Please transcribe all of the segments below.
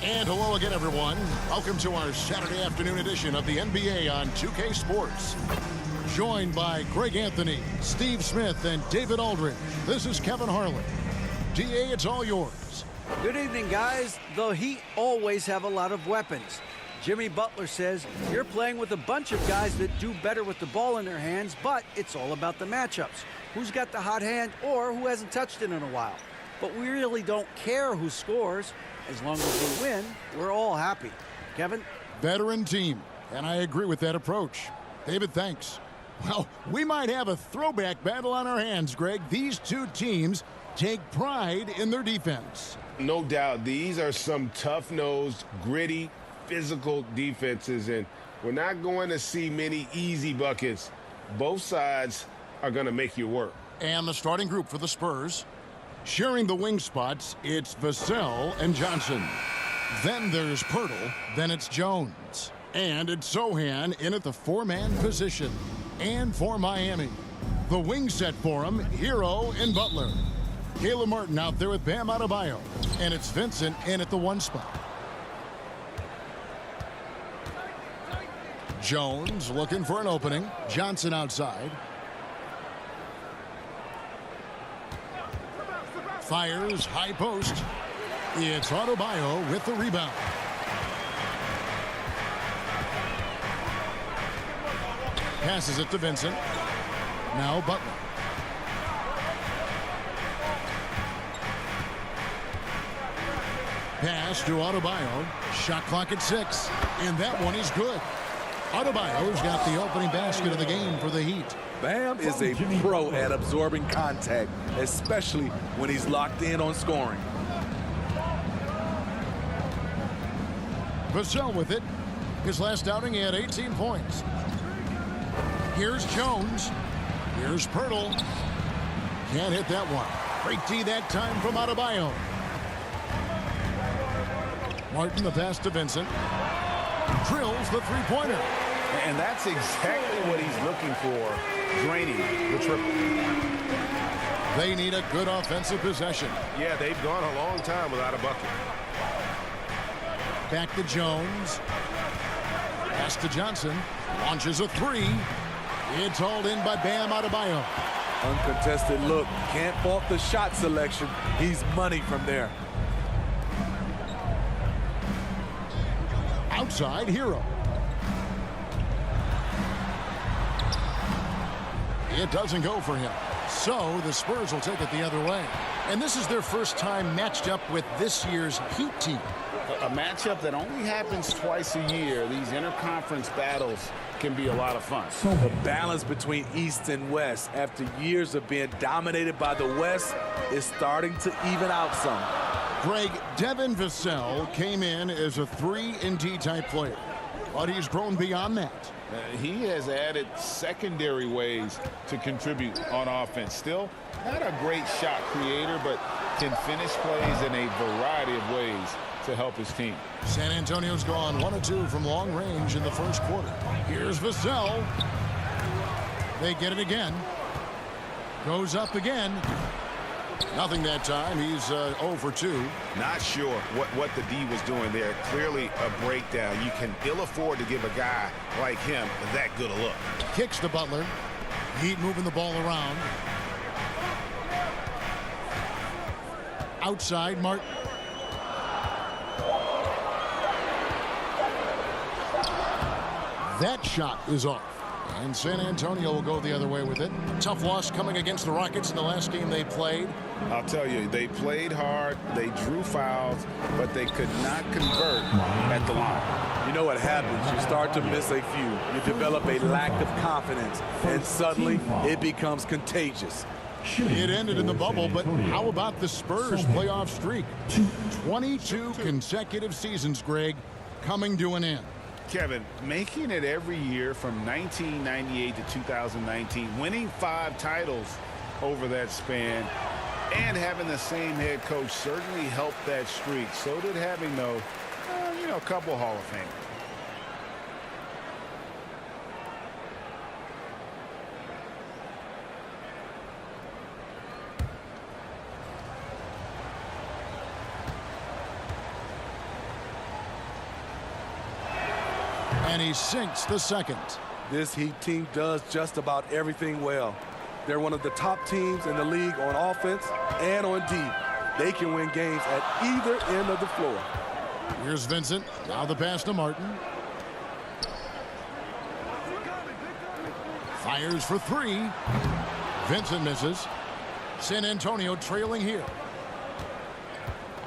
And hello again, everyone. Welcome to our Saturday afternoon edition of the NBA on 2K Sports. Joined by Greg Anthony, Steve Smith, and David Aldridge, this is Kevin Harlan. DA, it's all yours. Good evening, guys. The Heat always have a lot of weapons. Jimmy Butler says you're playing with a bunch of guys that do better with the ball in their hands, but it's all about the matchups. Who's got the hot hand or who hasn't touched it in a while. But we really don't care who scores. As long as we win, we're all happy. Kevin? Veteran team, and I agree with that approach. David, thanks. Well, we might have a throwback battle on our hands, Greg. These two teams take pride in their defense. No doubt. These are some tough-nosed, gritty, physical defenses, and we're not going to see many easy buckets. Both sides are going to make you work. And the starting group for the Spurs. Sharing the wing spots, it's Vassell and Johnson. Then there's Pirtle, then it's Jones. And it's Sohan in at the four-man position. And for Miami, the wing set for him, Hero and Butler. Caleb Martin out there with Bam Adebayo. And it's Vincent in at the one spot. Jones looking for an opening. Johnson outside. Fires, high post. It's Adebayo with the rebound. Passes it to Vincent. Now Butler. Pass to Adebayo. Shot clock at 6. And that one is good. Adebayo's got the opening basket of the game for the Heat. Bam is a pro at absorbing contact, especially when he's locked in on scoring. Vassell with it. His last outing, he had 18 points. Here's Jones. Here's Pirtle. Can't hit that one. Great D that time from Adebayo. Martin the pass to Vincent. Drills the three-pointer. And that's exactly what he's looking for. Draining the triple. They need a good offensive possession. Yeah, they've gone a long time without a bucket. Back to Jones. Pass to Johnson. Launches a three. It's hauled in by Bam Adebayo. Uncontested look. Can't fault the shot selection. He's money from there. Outside, Hero. It doesn't go for him. So the Spurs will take it the other way. And this is their first time matched up with this year's Heat team. A matchup that only happens twice a year. These interconference battles can be a lot of fun. The balance between East and West after years of being dominated by the West is starting to even out some. Greg, Devin Vassell came in as a 3-and-D type player, but he's grown beyond that. He has added secondary ways to contribute on offense. Still, not a great shot creator, but can finish plays in a variety of ways to help his team. San Antonio's gone 1 of 2 from long range in the first quarter. Here's Vassell. They get it again. Goes up again. Nothing that time. He's 0 for 2. Not sure what the D was doing there. Clearly a breakdown. You can ill afford to give a guy like him that good a look. Kicks to Butler. Heat moving the ball around. Outside, Martin. That shot is off. And San Antonio will go the other way with it. Tough loss coming against the Rockets in the last game they played. I'll tell you, they played hard, they drew fouls, but they could not convert at the line. You know what happens? You start to miss a few. You develop a lack of confidence, and suddenly it becomes contagious. It ended in the bubble, but how about the Spurs playoff streak? 22 consecutive seasons, Greg, coming to an end. Kevin, making it every year from 1998 to 2019, winning 5 titles over that span, and having the same head coach certainly helped that streak. So did having, though, a couple Hall of Famers. And he sinks the second. This Heat team does just about everything well. They're one of the top teams in the league on offense and on D. They can win games at either end of the floor. Here's Vincent. Now the pass to Martin. Fires for three. Vincent misses. San Antonio trailing here.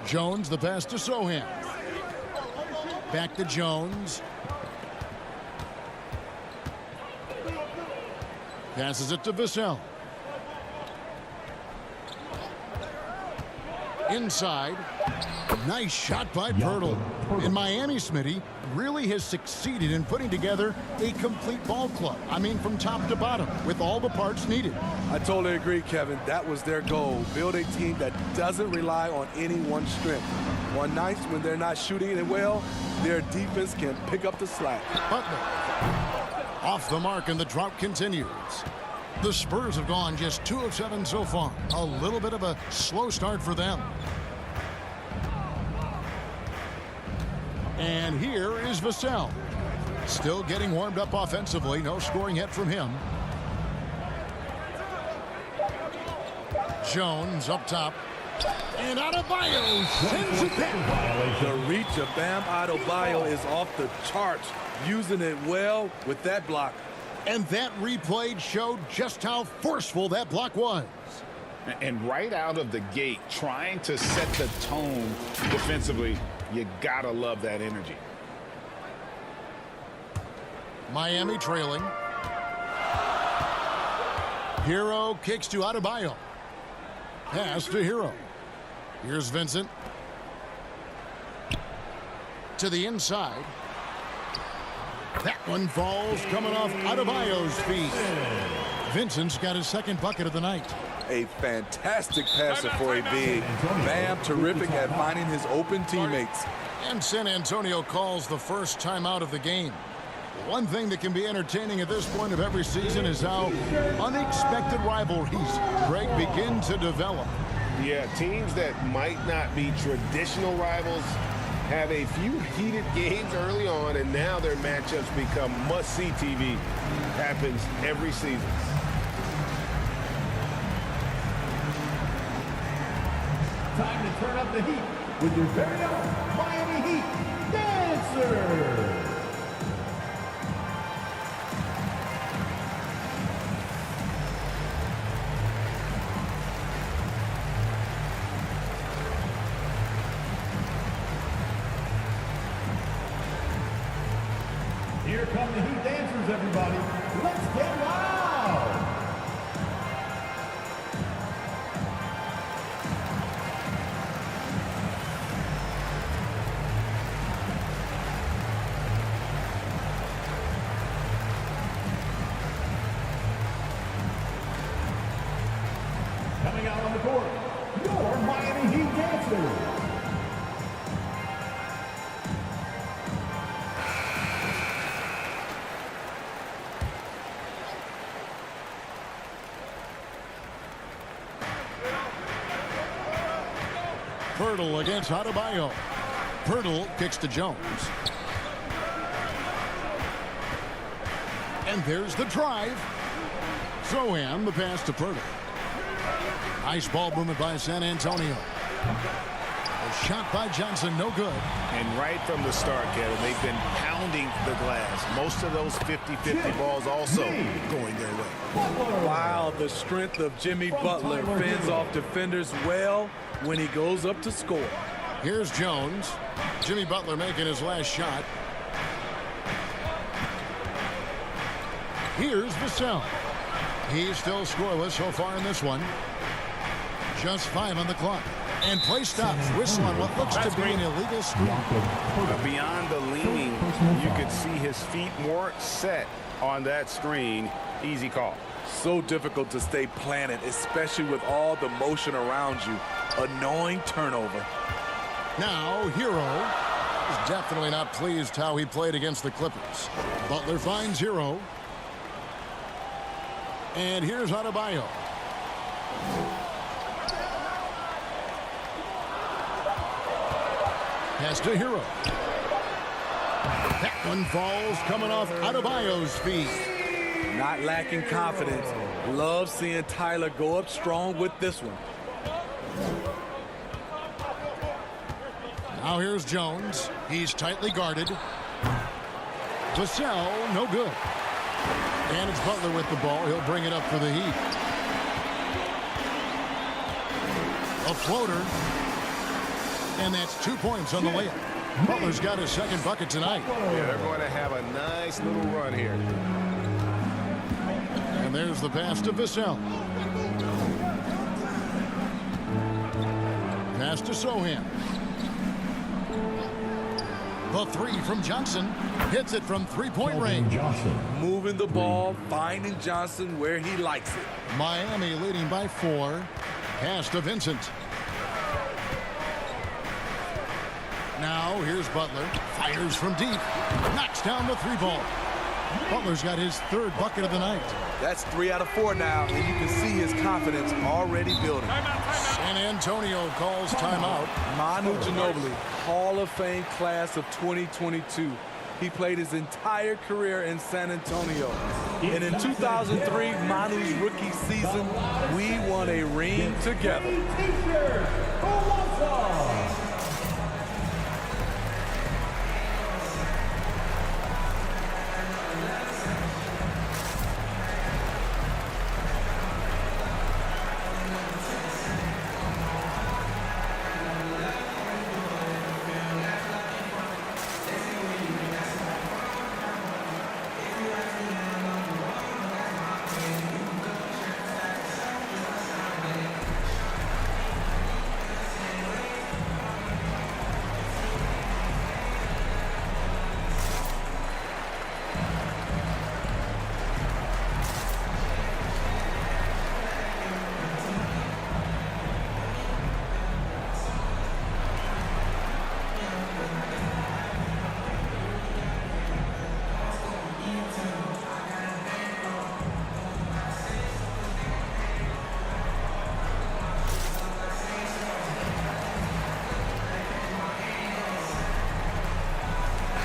Jones, the pass to Sohan. Back to Jones. Passes it to Vassell. Inside. Nice shot by Pirtle. And Miami, Smitty, really has succeeded in putting together a complete ball club. I mean, from top to bottom, with all the parts needed. I totally agree, Kevin. That was their goal. Build a team that doesn't rely on any one strength. On nights when they're not shooting it well, their defense can pick up the slack. Butler. Off the mark, and the drought continues. The Spurs have gone just 2 of 7 so far. A little bit of a slow start for them. And here is Vassell. Still getting warmed up offensively. No scoring yet from him. Jones up top. And Adebayo sends it back. The reach of Bam Adebayo is off the charts, using it well with that block. And that replay showed just how forceful that block was. And right out of the gate, trying to set the tone defensively, you gotta love that energy. Miami trailing. Hero kicks to Adebayo. Pass to Hero. Here's Vincent. To the inside. That one falls coming off Adebayo's feet. Vincent's got his second bucket of the night. A fantastic passer for a big. Bam, terrific at finding his open teammates. And San Antonio calls the first timeout of the game. One thing that can be entertaining at this point of every season is how unexpected rivalries, Greg, begin to develop. Yeah, teams that might not be traditional rivals have a few heated games early on, and now their matchups become must-see TV. Happens every season. Time to turn up the heat with your very own Miami Heat Dancer. Here come the Heat Dancers, everybody. Let's get loud. Coming out on the court, your Miami Heat Dancers. Pirtle against Adebayo. Pirtle kicks to Jones. And there's the drive. Sohan, the pass to Pirtle. Nice ball movement by San Antonio. A shot by Johnson, no good. And right from the start, Kevin, they've been pounding the glass. Most of those 50-50 balls also going their way. Wow, the strength of Jimmy Butler fends off defenders well when he goes up to score. Here's Jones. Jimmy Butler making his last shot. Here's Vassell. He's still scoreless so far in this one. Just 5 on the clock. And play stops. Whistle on what looks to be an illegal screen. Beyond the leaning, you could see his feet more set on that screen. Easy call. So difficult to stay planted, especially with all the motion around you. Annoying turnover. Now, Hero is definitely not pleased how he played against the Clippers. Butler finds Hero. And here's Adebayo. Pass to Hero. That one falls coming off Adebayo's feet. Not lacking confidence. Love seeing Tyler go up strong with this one. Now here's Jones. He's tightly guarded. Vassell, no good. And it's Butler with the ball. He'll bring it up for the Heat. A floater. And that's 2 points on the layup. Butler's got his second bucket tonight. Yeah, they're going to have a nice little run here. And there's the pass to Vassell. Pass to Sohan. The three from Johnson. Hits it from three-point range. Moving the ball, finding Johnson where he likes it. Miami leading by 4. Pass to Vincent. Now here's Butler. Fires from deep. Knocks down the 3 ball. Butler's got his 3rd bucket of the night. That's 3 out of 4 now, and you can see his confidence already building. San Antonio calls timeout. Manu Ginobili, Hall of Fame class of 2022. He played his entire career in San Antonio. And in 2003, Manu's rookie season, we won a ring together.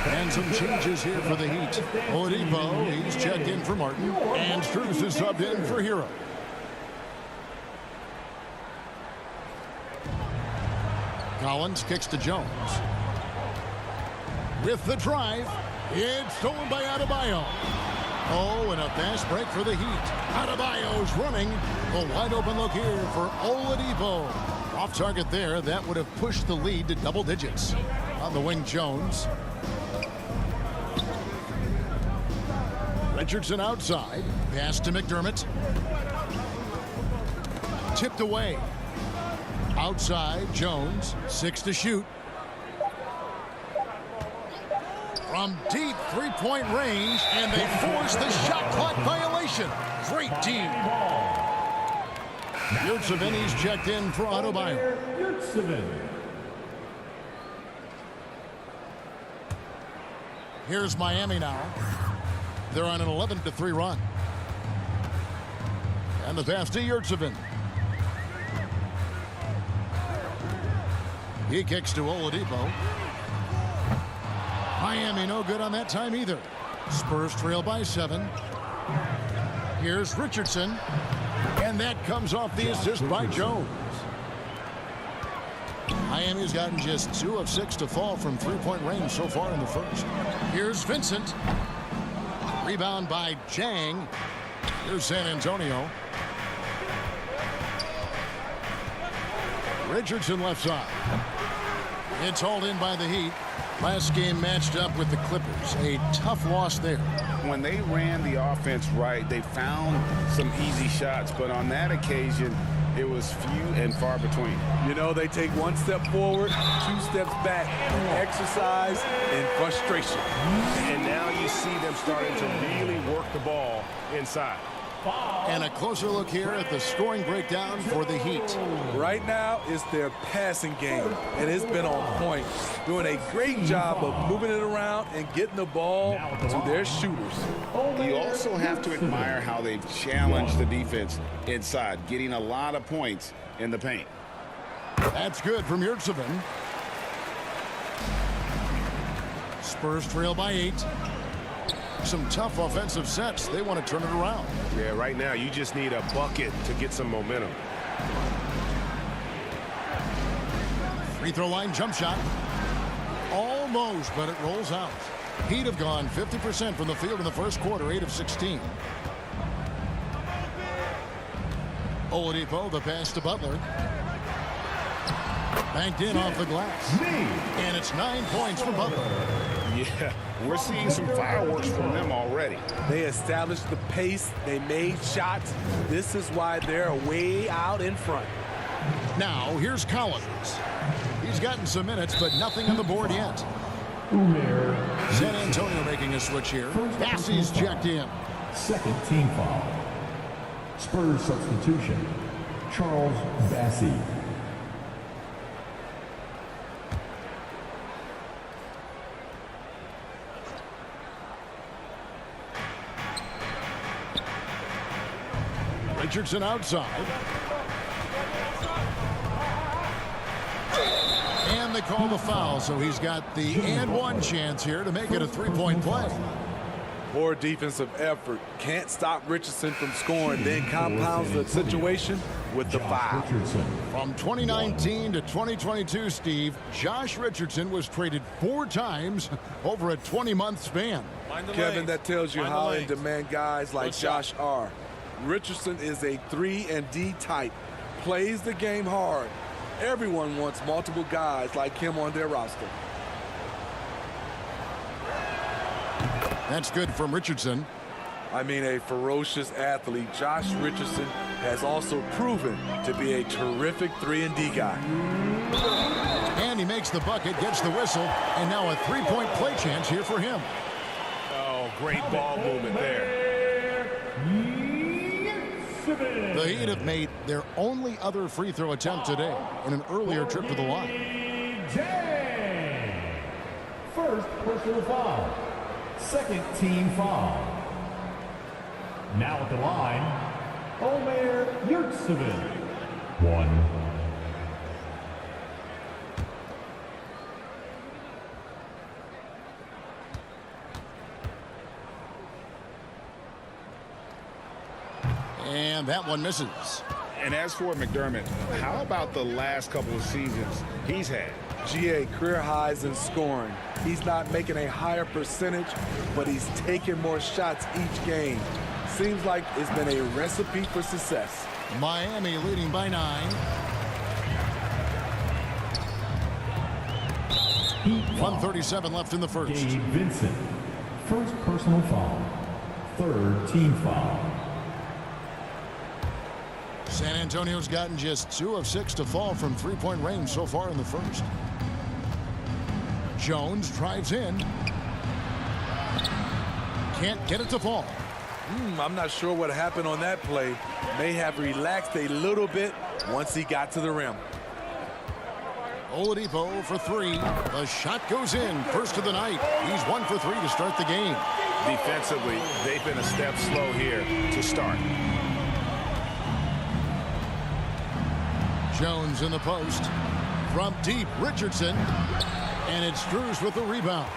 And some changes here for the Heat. Oladipo, he's checked in for Martin. And Strus is subbed in for Hero. Collins kicks to Jones. With the drive, it's stolen by Adebayo. Oh, and a fast break for the Heat. Adebayo's running. A wide open look here for Oladipo. Off target there. That would have pushed the lead to double digits. On the wing, Jones. Richardson outside. Pass to McDermott. Tipped away. Outside, Jones. 6 to shoot. From deep three-point range, and they force the shot clock violation. Great team. Yurtseven, he's checked in for Adebayo. Here's Miami now. They're on an 11-3 run. And the pass to Yurtseven. He kicks to Oladipo. Miami no good on that time either. Spurs trail by 7. Here's Richardson. And that comes off the assist by Jones. Miami's gotten just 2 of 6 to fall from three-point range so far in the first. Here's Vincent. Rebound by Chang. Here's San Antonio. Richardson left side. It's hauled in by the Heat. Last game matched up with the Clippers. A tough loss there. When they ran the offense right, they found some easy shots, but on that occasion, it was few and far between. You know, they take 1 step forward, 2 steps back, exercise and frustration. And now you see them starting to really work the ball inside. And a closer look here at the scoring breakdown for the Heat. Right now, it's their passing game, and it's been on point. Doing a great job of moving it around and getting the ball to their shooters. You also have to admire how they've challenged the defense inside, getting a lot of points in the paint. That's good from Yurtseven. Spurs trail by 8. Some tough offensive sets. They want to turn it around. Yeah, right now you just need a bucket to get some momentum. Free throw line jump shot. Almost, but it rolls out. Heat have gone 50% from the field in the first quarter, 8 of 16. Oladipo, the pass to Butler. Banked in off the glass. And it's 9 points for Butler. Yeah, we're seeing some fireworks from them already. They established the pace. They made shots. This is why they're way out in front. Now, here's Collins. He's gotten some minutes, but nothing on the board yet. San Antonio making a switch here. Bassey's checked in. Second team foul. Spurs substitution. Charles Bassey. Richardson outside. And they call the foul, so he's got the and one chance here to make it a three-point play. Poor defensive effort. Can't stop Richardson from scoring. Then compounds the situation with the foul. From 2019 to 2022, Steve, Josh Richardson was traded 4 times over a 20-month span. Kevin, that tells you how in demand guys like Josh are. Richardson is a 3-and-D type. Plays the game hard. Everyone wants multiple guys like him on their roster. That's good from Richardson. I mean, a ferocious athlete. Josh Richardson has also proven to be a terrific 3-and-D guy. And he makes the bucket, gets the whistle, and now a three-point play chance here for him. Oh, great ball movement there. The Heat have made their only other free throw attempt today in an earlier trip to the line. First personal foul. Second team foul. Now at the line, Omer Yurtseven. 1. And that one misses. And as for McDermott, how about the last couple of seasons he's had? GA, career highs in scoring. He's not making a higher percentage, but he's taking more shots each game. Seems like it's been a recipe for success. Miami leading by 9. 1:37 left in the first. Gabe Vincent. First personal foul. Third team foul. San Antonio's gotten just 2 of 6 to fall from three-point range so far in the first. Jones drives in. Can't get it to fall. I'm not sure what happened on that play. May have relaxed a little bit once he got to the rim. Oladipo for 3. The shot goes in. First of the night. He's 1 for 3 to start the game. Defensively, they've been a step slow here to start. Jones in the post. From deep, Richardson. And it's Drews with the rebound.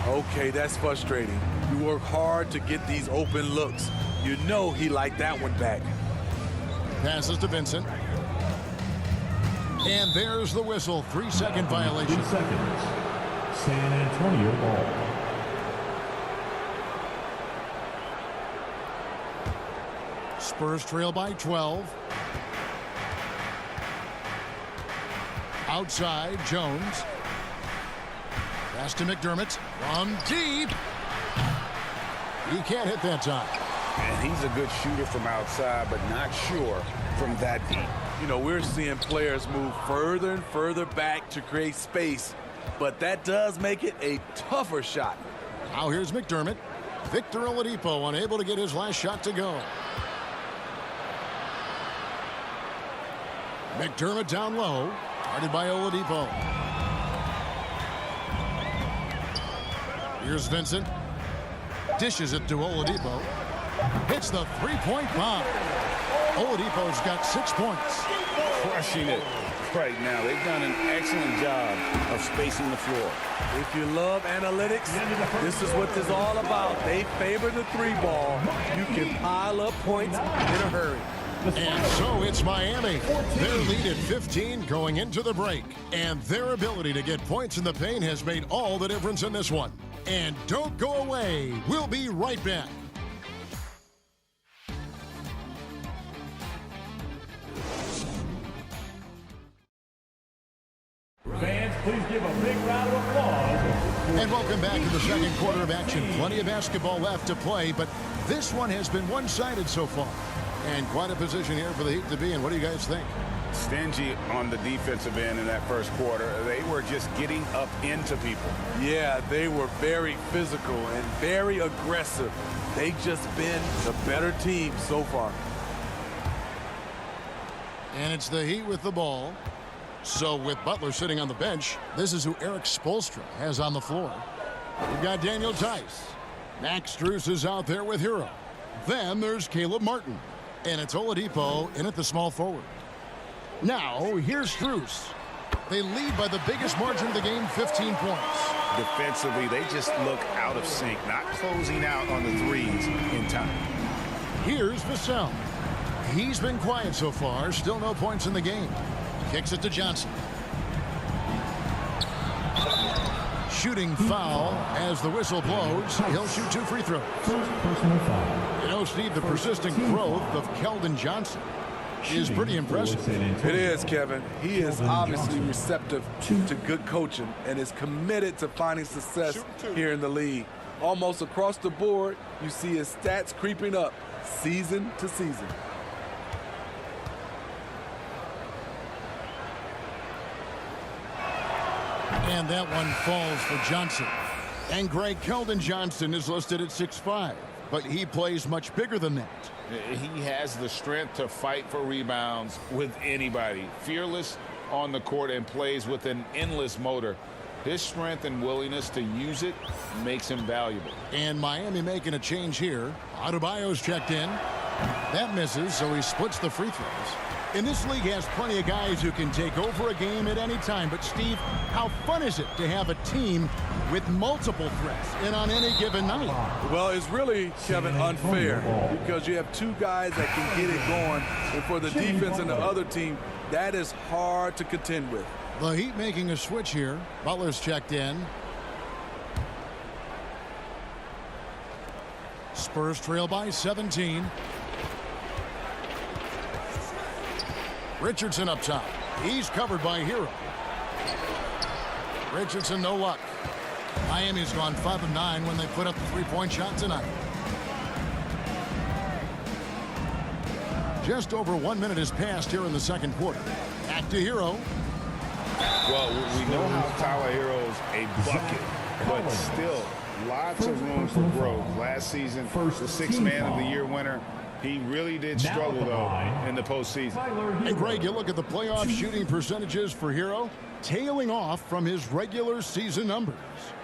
Okay, that's frustrating. You work hard to get these open looks. You know he liked that one back. Passes to Vincent. And there's the whistle. 3-second violation. 2 seconds. San Antonio ball. Spurs trail by 12. Outside, Jones. Pass to McDermott. From deep. He can't hit that time. And he's a good shooter from outside, but not sure from that deep. You know, we're seeing players move further and further back to create space, but that does make it a tougher shot. Now here's McDermott. Victor Oladipo unable to get his last shot to go. McDermott down low. Guarded by Oladipo. Here's Vincent. Dishes it to Oladipo. Hits the three-point bomb. Oladipo's got 6 points. Crushing it. right now. They've done an excellent job of spacing the floor. If you love analytics, this is what this is all about. They favor the three ball. You can pile up points in a hurry. And so it's Miami. Their lead at 15 going into the break. And their ability to get points in the paint has made all the difference in this one. And don't go away. We'll be right back. Fans, please give a big round of applause. And welcome back to the second quarter of action. Plenty of basketball left to play, but this one has been one-sided so far. And quite a position here for the Heat to be in. What do you guys think? Stingy on the defensive end in that first quarter. They were just getting up into people. Yeah, they were very physical and very aggressive. They just been the better team so far. And it's the Heat with the ball. So with Butler sitting on the bench, this is who Eric Spoelstra has on the floor. You've got Daniel Tice. Max Strus is out there with Hero. Then there's Caleb Martin. And it's Oladipo in at the small forward. Now, here's Strus. They lead by the biggest margin of the game, 15 points. Defensively, they just look out of sync, not closing out on the threes in time. Here's Vassell. He's been quiet so far. Still no points in the game. Kicks it to Johnson. Shooting foul as the whistle blows. He'll shoot 2 free throws. First personal foul. You know, Steve, the persistent growth of Keldon Johnson is pretty impressive. It is, Kevin. He is obviously receptive to good coaching and is committed to finding success here in the league. Almost across the board, you see his stats creeping up season to season. And that one falls for Johnson. And Greg, Keldon Johnson is listed at 6'5", but he plays much bigger than that. He has the strength to fight for rebounds with anybody. Fearless on the court and plays with an endless motor. His strength and willingness to use it makes him valuable. And Miami making a change here. Adebayo's checked in. That misses, so he splits the free throws. And this league has plenty of guys who can take over a game at any time. But, Steve, how fun is it to have a team with multiple threats and on any given night? Well, it's really, Kevin, unfair because you have two guys that can get it going. And for the defense and the other team, that is hard to contend with. The Heat making a switch here. Butler's checked in. Spurs trail by 17. Richardson up top. He's covered by Hero. Richardson, no luck. Miami's gone 5 of 9 when they put up the three-point shot tonight. Just over 1 minute has passed here in the second quarter. Back to Hero. Well, we know how Tyler Hero's a bucket, but still lots of room for growth. Last season, the sixth man of the year winner. He really did struggle, though, in the postseason. And, Greg, you look at the playoff shooting percentages for Hero, tailing off from his regular season numbers.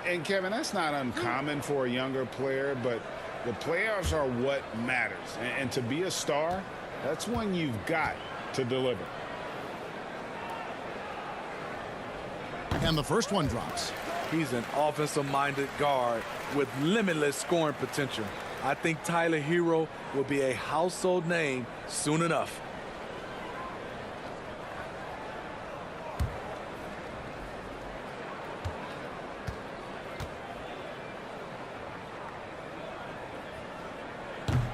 And, Kevin, that's not uncommon for a younger player, but the playoffs are what matters. And to be a star, that's when you've got to deliver. And the first one drops. He's an offensive-minded guard with limitless scoring potential. I think Tyler Hero will be a household name soon enough.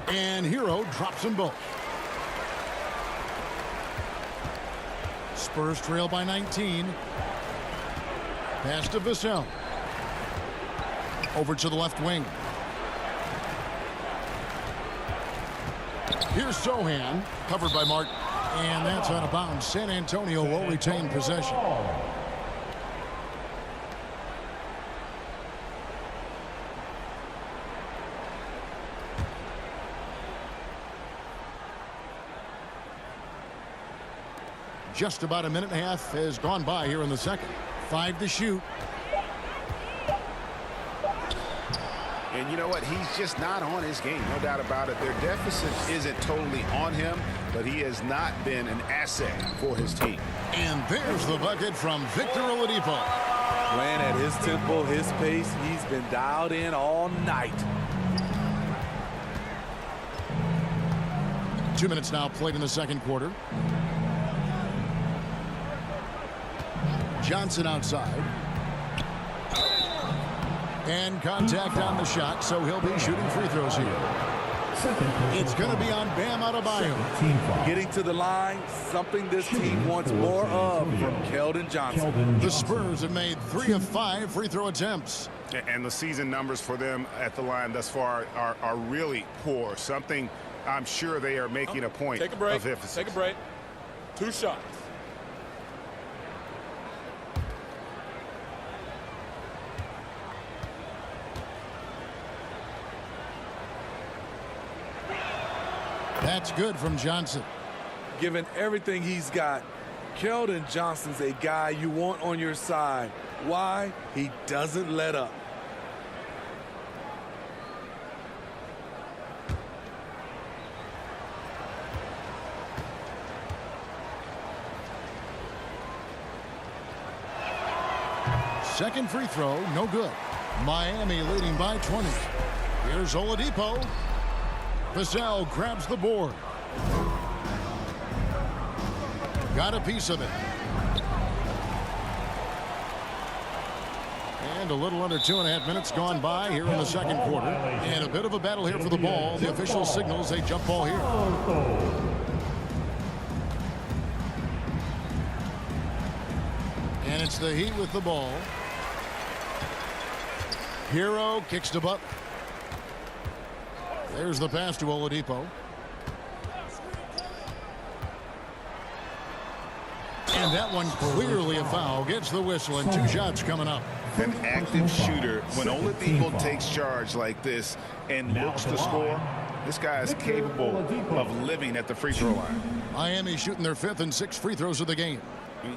And Hero drops them both. Spurs trail by 19. Pass to Vassell. Over to the left wing. Here's Sohan, covered by Martin. And that's out of bounds. San Antonio will retain possession. Just about a minute and a half has gone by here in the second. 5 to shoot. And you know what? He's just not on his game, no doubt about it. Their deficit isn't totally on him, but he has not been an asset for his team. And there's the bucket from Victor Oladipo. Playing at his tempo, his pace. He's been dialed in all night. 2 minutes now played in the second quarter. Johnson outside. And contact on the shot, so he'll be shooting free throws here. It's going to be on Bam Adebayo. Getting to the line, something this team wants more of from Keldon Johnson. The Spurs have made 3 of 5 free throw attempts. And the season numbers for them at the line thus far are really poor. Something I'm sure they are making a point Take a break. of emphasis. Take a break. 2 shots. That's good from Johnson. Given everything he's got, Keldon Johnson's a guy you want on your side. Why? He doesn't let up. Second free throw, no good. Miami leading by 20. Here's Oladipo. Vassell grabs the board. Got a piece of it. And a little under 2.5 minutes gone by here in the second quarter. And a bit of a battle here for the ball. The official signals a jump ball here. And it's the Heat with the ball. Hero kicks to Butler. There's the pass to Oladipo. And that one clearly a foul. Gets the whistle and 2 shots coming up. An active shooter. When Oladipo takes charge like this and looks to score, this guy is capable of living at the free throw line. Miami shooting their 5th and 6th free throws of the game.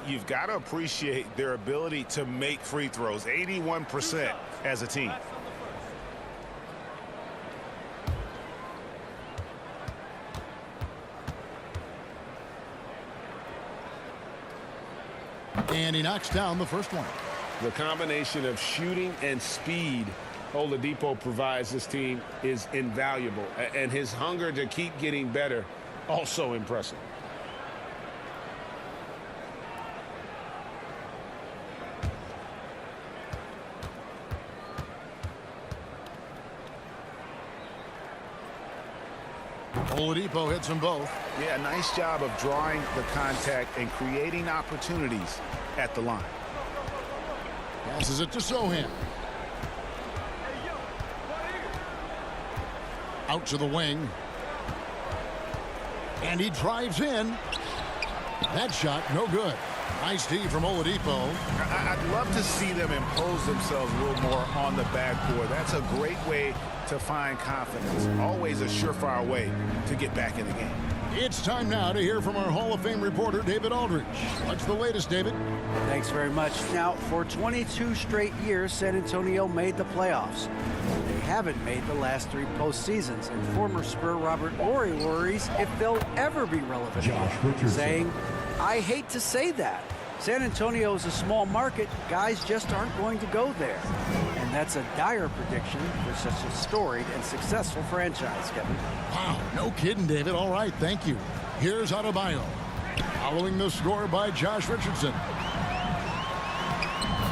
You've got to appreciate their ability to make free throws. 81% as a team. And he knocks down the first one. The combination of shooting and speed Oladipo provides this team is invaluable. And his hunger to keep getting better, also impressive. Oladipo hits them both. Yeah, nice job of drawing the contact and creating opportunities at the line. Passes it to Sohan. Out to the wing. And he drives in. That shot, no good. Nice D from Oladipo. I'd love to see them impose themselves a little more on the backboard. That's a great way to find confidence. Always a surefire way to get back in the game. It's time now to hear from our Hall of Fame reporter, David Aldridge. What's the latest, David? Thanks very much. Now, for 22 straight years, San Antonio made the playoffs. They haven't made the last 3 postseasons, and former Spur Robert Horry worries if they'll ever be relevant again, saying, I hate to say that. San Antonio is a small market. Guys just aren't going to go there. And that's a dire prediction for such a storied and successful franchise, Kevin. Wow, no kidding, David. All right, thank you. Here's Adebayo. Following the score by Josh Richardson.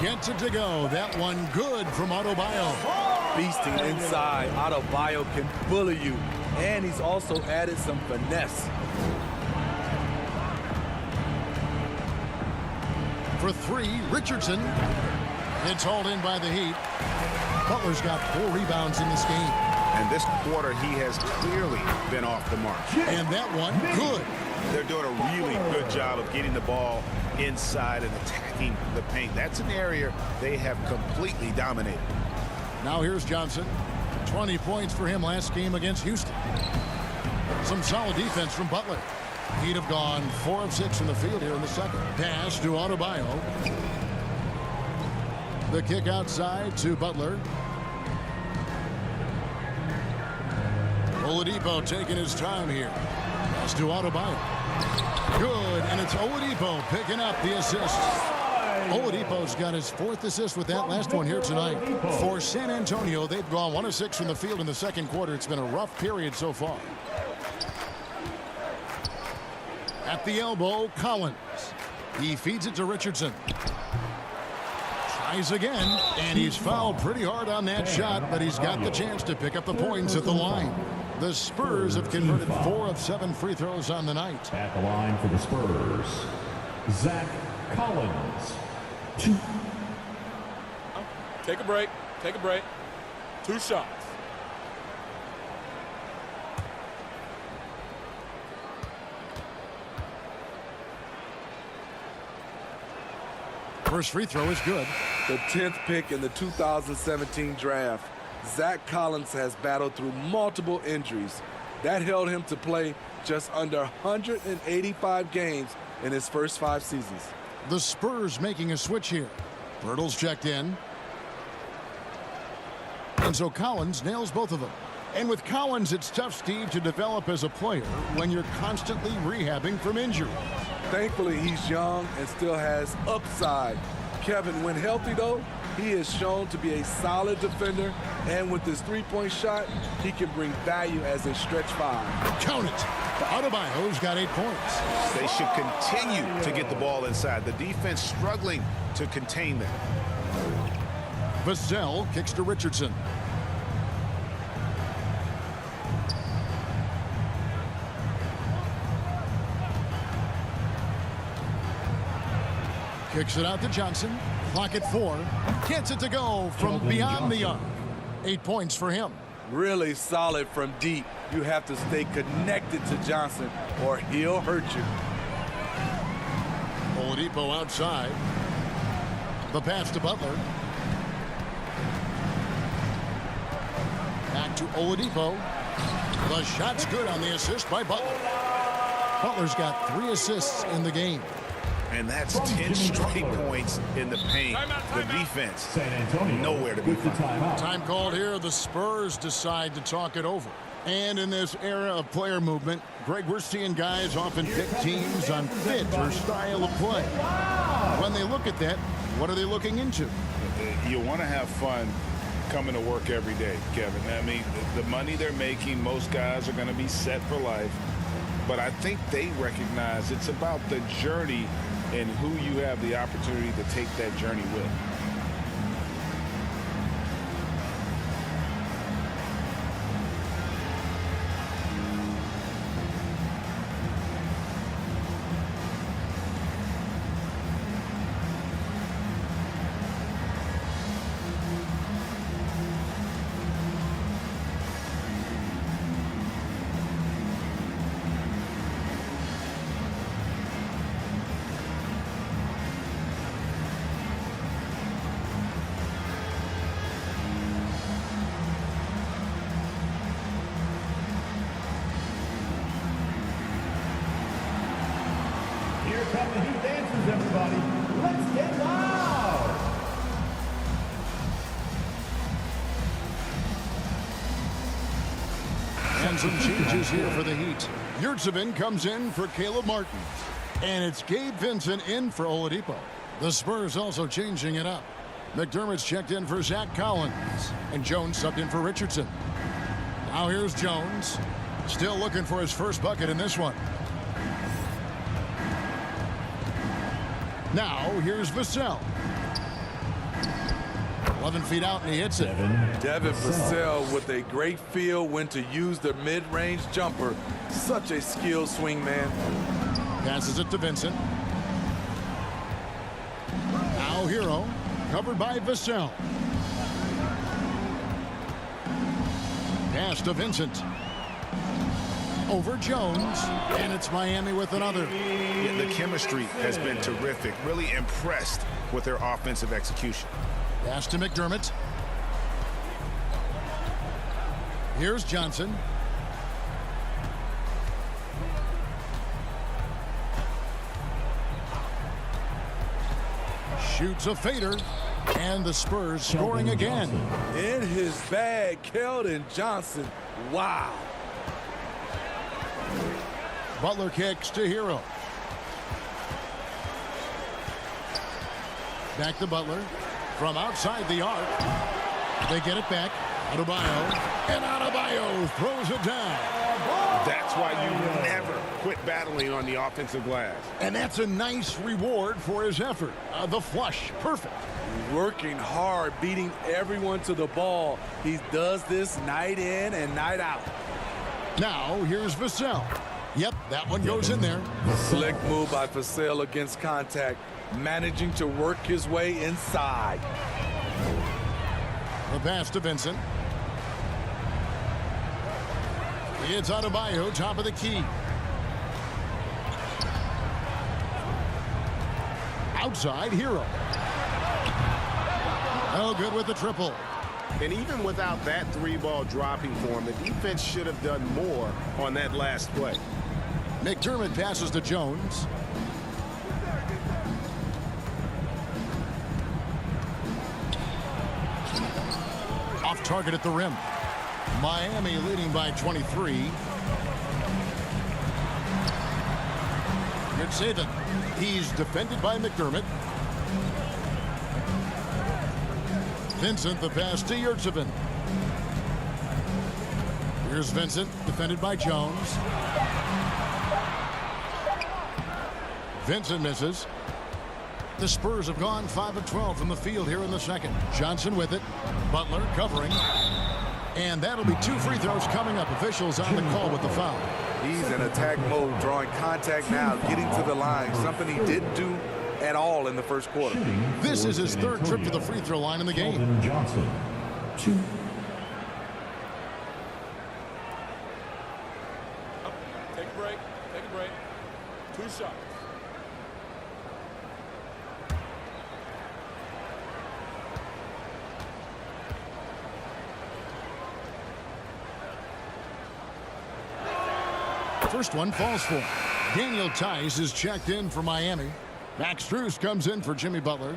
Gets it to go. That one good from Adebayo. Beasting inside. Adebayo can bully you. And he's also added some finesse. For 3, Richardson. It's hauled in by the Heat. Butler's got 4 rebounds in this game. And this quarter, he has clearly been off the mark. And that one, good. They're doing a really good job of getting the ball inside and attacking the paint. That's an area they have completely dominated. Now here's Johnson. 20 points for him last game against Houston. Some solid defense from Butler. He'd have gone 4 of 6 from the field here in the second. Pass to Adebayo. The kick outside to Butler. Oladipo taking his time here. Pass to Adebayo. Good, and it's Oladipo picking up the assist. Oladipo's got his 4th assist with that last one here tonight. For San Antonio, they've gone 1 of 6 from the field in the second quarter. It's been a rough period so far. At the elbow, Collins. He feeds it to Richardson. Tries again, and he's fouled pretty hard on that shot, but he's got the chance to pick up the points at the line. The Spurs have converted 4 of 7 free throws on the night. At the line for the Spurs, Zach Collins. 2. Take a break. Take a break. 2 shots. First free throw is good. The 10th pick in the 2017 draft, Zach Collins has battled through multiple injuries. That held him to play just under 185 games in his first 5 seasons. The Spurs making a switch here. Bertles checked in. And so Collins nails both of them. And with Collins, it's tough, Steve, to develop as a player when you're constantly rehabbing from injury. Thankfully, he's young and still has upside. Kevin, when healthy, though, he is shown to be a solid defender, and with his three-point shot, he can bring value as a stretch 5. Count it. Adebayo's got 8 points. They should continue to get the ball inside. The defense struggling to contain them. Vassell kicks to Richardson. Kicks it out to Johnson. Clock at 4. Gets it to go from beyond the arc. 8 points for him. Really solid from deep. You have to stay connected to Johnson or he'll hurt you. Oladipo outside. The pass to Butler. Back to Oladipo. The shot's good on the assist by Butler. Butler's got 3 assists in the game. And that's 10 straight points in the paint. The defense, nowhere to be found. Time called here. The Spurs decide to talk it over. And in this era of player movement, Greg, we're seeing guys often pick teams on fit or style of play. When they look at that, what are they looking into? You want to have fun coming to work every day, Kevin. I mean, the money they're making, most guys are going to be set for life. But I think they recognize it's about the journey and who you have the opportunity to take that journey with. Here come the Heat dancers, everybody. Let's get loud! And some changes here for the Heat. Yurtsevin comes in for Caleb Martin. And it's Gabe Vincent in for Oladipo. The Spurs also changing it up. McDermott's checked in for Zach Collins. And Jones subbed in for Richardson. Now here's Jones. Still looking for his first bucket in this one. Now, here's Vassell. 11 feet out, and he hits it. Devin Vassell with a great feel when to use the mid-range jumper. Such a skilled swing man. Passes it to Vincent. Now Hero, covered by Vassell. Pass to Vincent. Over Jones, and it's Miami with another. Yeah, the chemistry has been terrific. Really impressed with their offensive execution. Pass to McDermott. Here's Johnson. Shoots a fader, and the Spurs scoring again. In his bag, Keldon Johnson. Wow. Butler kicks to Hero. Back to Butler. From outside the arc. They get it back. Adebayo. And Adebayo throws it down. That's why you never quit battling on the offensive glass. And that's a nice reward for his effort. The flush. Perfect. Working hard, beating everyone to the ball. He does this night in and night out. Now, here's Vassell. Yep, that one goes in there. Slick move by Vassell against contact, managing to work his way inside. The pass to Vincent. It's Adebayo, top of the key. Outside, Hero. Oh, good with the triple. And even without that three-ball dropping for him, the defense should have done more on that last play. McDermott passes to Jones. Off target at the rim. Miami leading by 23. Good save it. He's defended by McDermott. Vincent, the pass to Yurtsevin. Here's Vincent, defended by Jones. Vincent misses. The Spurs have gone 5 of 12 from the field here in the second. Johnson with it. Butler covering. And that'll be 2 free throws coming up. Officials on the call with the foul. He's in attack mode, drawing contact now, getting to the line, something he didn't do at all in the first quarter. This is his 3rd trip to the free throw line in the game. Johnson, 2. Take a break. Take a break. 2 shots. First one falls for him. Daniel Tice is checked in for Miami. Max Strus comes in for Jimmy Butler.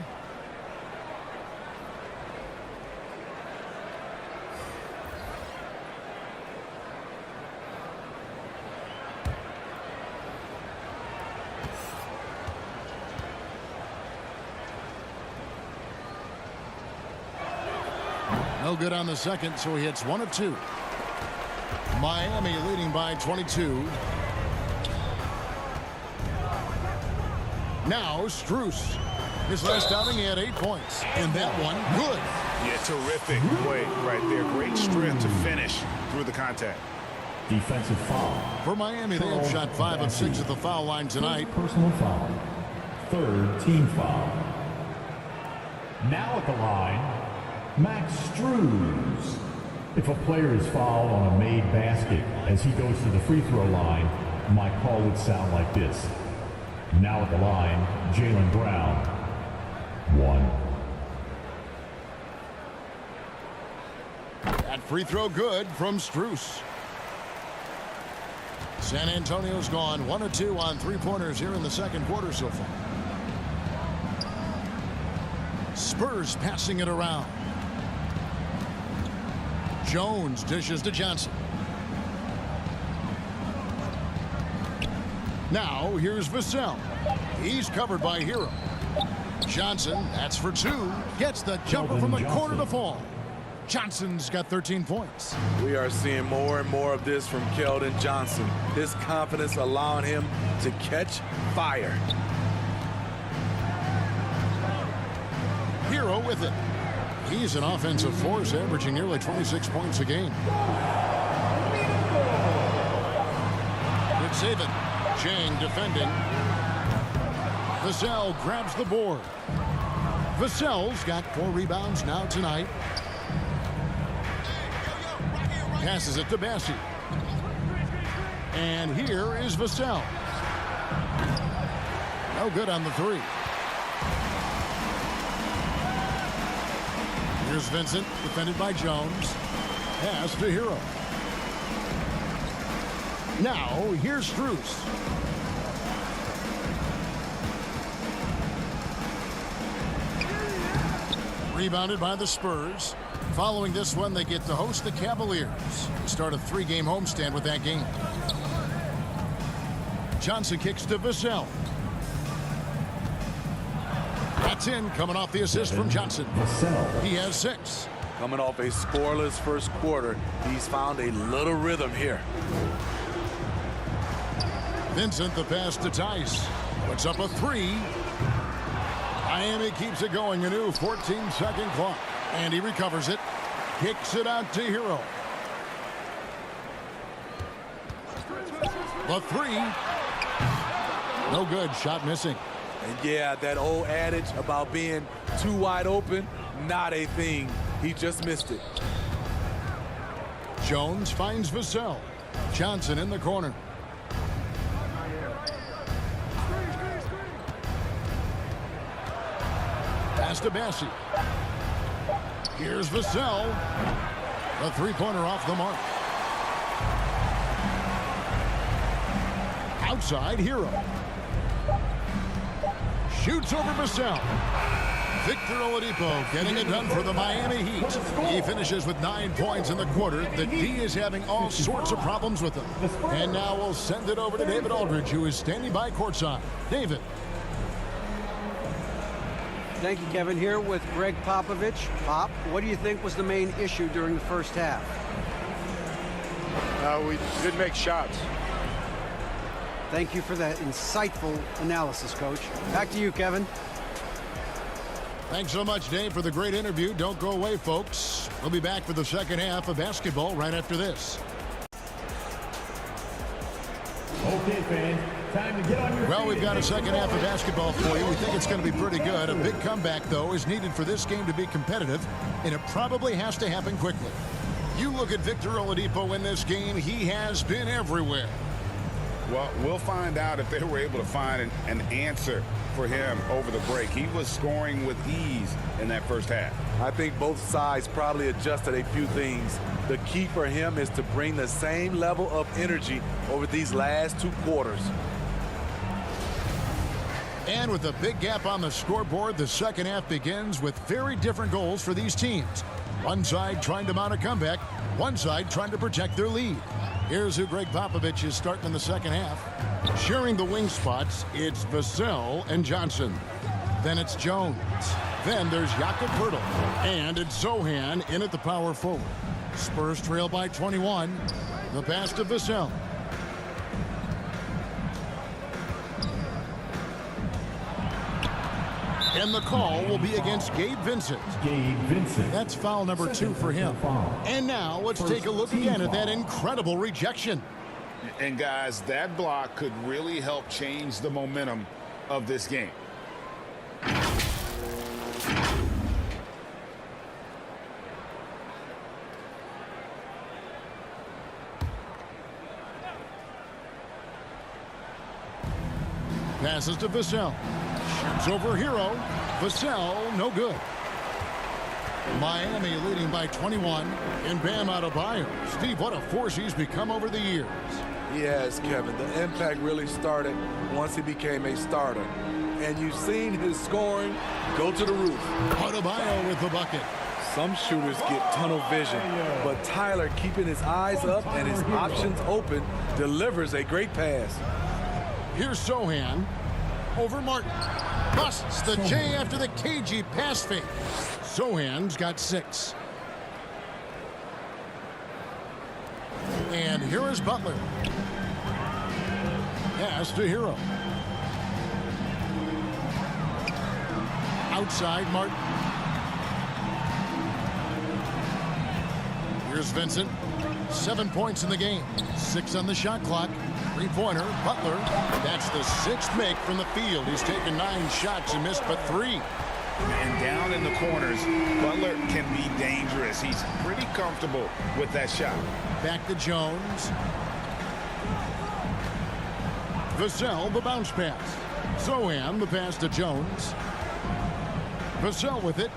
No good on the second, so he hits 1 of 2. Miami leading by 22. Now Strus. His last outing, he had 8 points. And that one, good. Yeah, terrific play right there. Great strength to finish through the contact. Defensive foul. For Miami, they have shot 5 of 6 at the foul line tonight. Personal foul. 3rd team foul. Now at the line, Max Strus. If a player is fouled on a made basket as he goes to the free throw line, my call would sound like this. Now at the line, Jaylen Brown. 1. That free throw good from Strus. San Antonio's gone 1 of 2 on 3-pointers here in the second quarter so far. Spurs passing it around. Jones dishes to Johnson. Now here's Vassell. He's covered by Hero. Johnson, that's for 2. Gets the jumper from the corner to fall. Johnson's got 13 points. We are seeing more and more of this from Keldon Johnson. His confidence allowing him to catch fire. Hero with it. He's an offensive force, averaging nearly 26 points a game. Good save it. Chang defending. Vassell grabs the board. Vassell's got 4 rebounds now tonight. Passes it to Bassi. And here is Vassell. No good on the 3. Here's Vincent, defended by Jones. Pass to Hero. Now, here's Strus. Rebounded by the Spurs. Following this one, they get to host the Cavaliers. Start a 3-game homestand with that game. Johnson kicks to Vassell. That's in, coming off the assist from Johnson. He has 6. Coming off a scoreless first quarter, he's found a little rhythm here. Vincent, the pass to Tice. Puts up a 3. Miami keeps it going, a new 14-second clock. And he recovers it. Kicks it out to Hero. The 3. No good. Shot missing. And yeah, that old adage about being too wide open, not a thing. He just missed it. Jones finds Vassell. Johnson in the corner. Pass to Bassi. Here's Vassell. A 3-pointer off the mark. Outside, Hero. Shoots over Vassell. Victor Oladipo getting it done for the Miami Heat. He finishes with 9 points in the quarter. The D is having all sorts of problems with him. And now we'll send it over to David Aldridge, who is standing by courtside. David. Thank you, Kevin. Here with Greg Popovich. Pop, what do you think was the main issue during the first half? We didn't make shots. Thank you for that insightful analysis, Coach. Back to you, Kevin. Thanks so much, Dave, for the great interview. Don't go away, folks. We'll be back for the second half of basketball right after this. Okay, fans, time to get on your Well, feet we've got a and second half of basketball for you. We think it's going to be pretty good. A big comeback, though, is needed for this game to be competitive, and it probably has to happen quickly. You look at Victor Oladipo in this game, he has been everywhere. Well, we'll find out if they were able to find an answer for him over the break. He was scoring with ease in that first half. I think both sides probably adjusted a few things. The key for him is to bring the same level of energy over these last 2 quarters. And with a big gap on the scoreboard, the second half begins with very different goals for these teams. One side trying to mount a comeback, one side trying to protect their lead. Here's who Greg Popovich is starting in the second half. Sharing the wing spots, it's Vassell and Johnson. Then it's Jones. Then there's Jakob Poeltl. And it's Zohan in at the power forward. Spurs trail by 21. The pass to Vassell. And the call will be against Gabe Vincent. Gabe Vincent. That's foul number 2 for him. And now let's take a look again at that incredible rejection. And guys, that block could really help change the momentum of this game. Passes to Vassell. Shoots over Hero. Vassell, no good. Miami leading by 21. And Bam Adebayo. Steve, what a force he's become over the years. Yes, Kevin. The impact really started once he became a starter. And you've seen his scoring go to the roof. Adebayo with the bucket. Some shooters get tunnel vision, but Tyler, keeping his eyes up and his options open, delivers a great pass. Here's Zohan over Martin. Busts the J after the cagey pass fake. Zohan's got 6. And here is Butler. Pass to Hero. Outside Martin. Here's Vincent. 7 points in the game. 6 on the shot clock. 3-pointer, Butler. That's the 6th make from the field. He's taken 9 shots and missed but 3. And down in the corners, Butler can be dangerous. He's pretty comfortable with that shot. Back to Jones. Vassell, the bounce pass. Zohan, the pass to Jones. Vassell with it.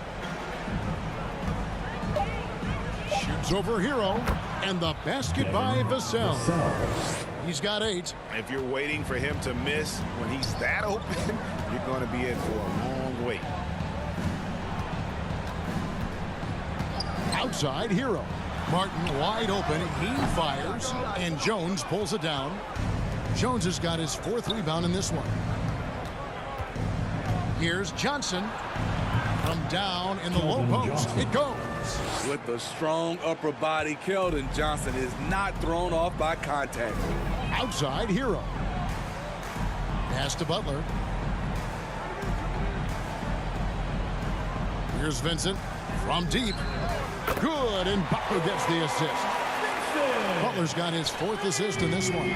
Shoots over Hero. And the basket by Vassell. He's got 8. If you're waiting for him to miss when he's that open, you're going to be in for a long wait. Outside Hero. Martin wide open. He fires. And Jones pulls it down. Jones has got his 4th rebound in this one. Here's Johnson. From down in the low post, it goes. With the strong upper body, Keldon Johnson is not thrown off by contact. Outside, Hero. Pass to Butler. Here's Vincent from deep. Good, and Butler gets the assist. Butler's got his 4th assist in this one.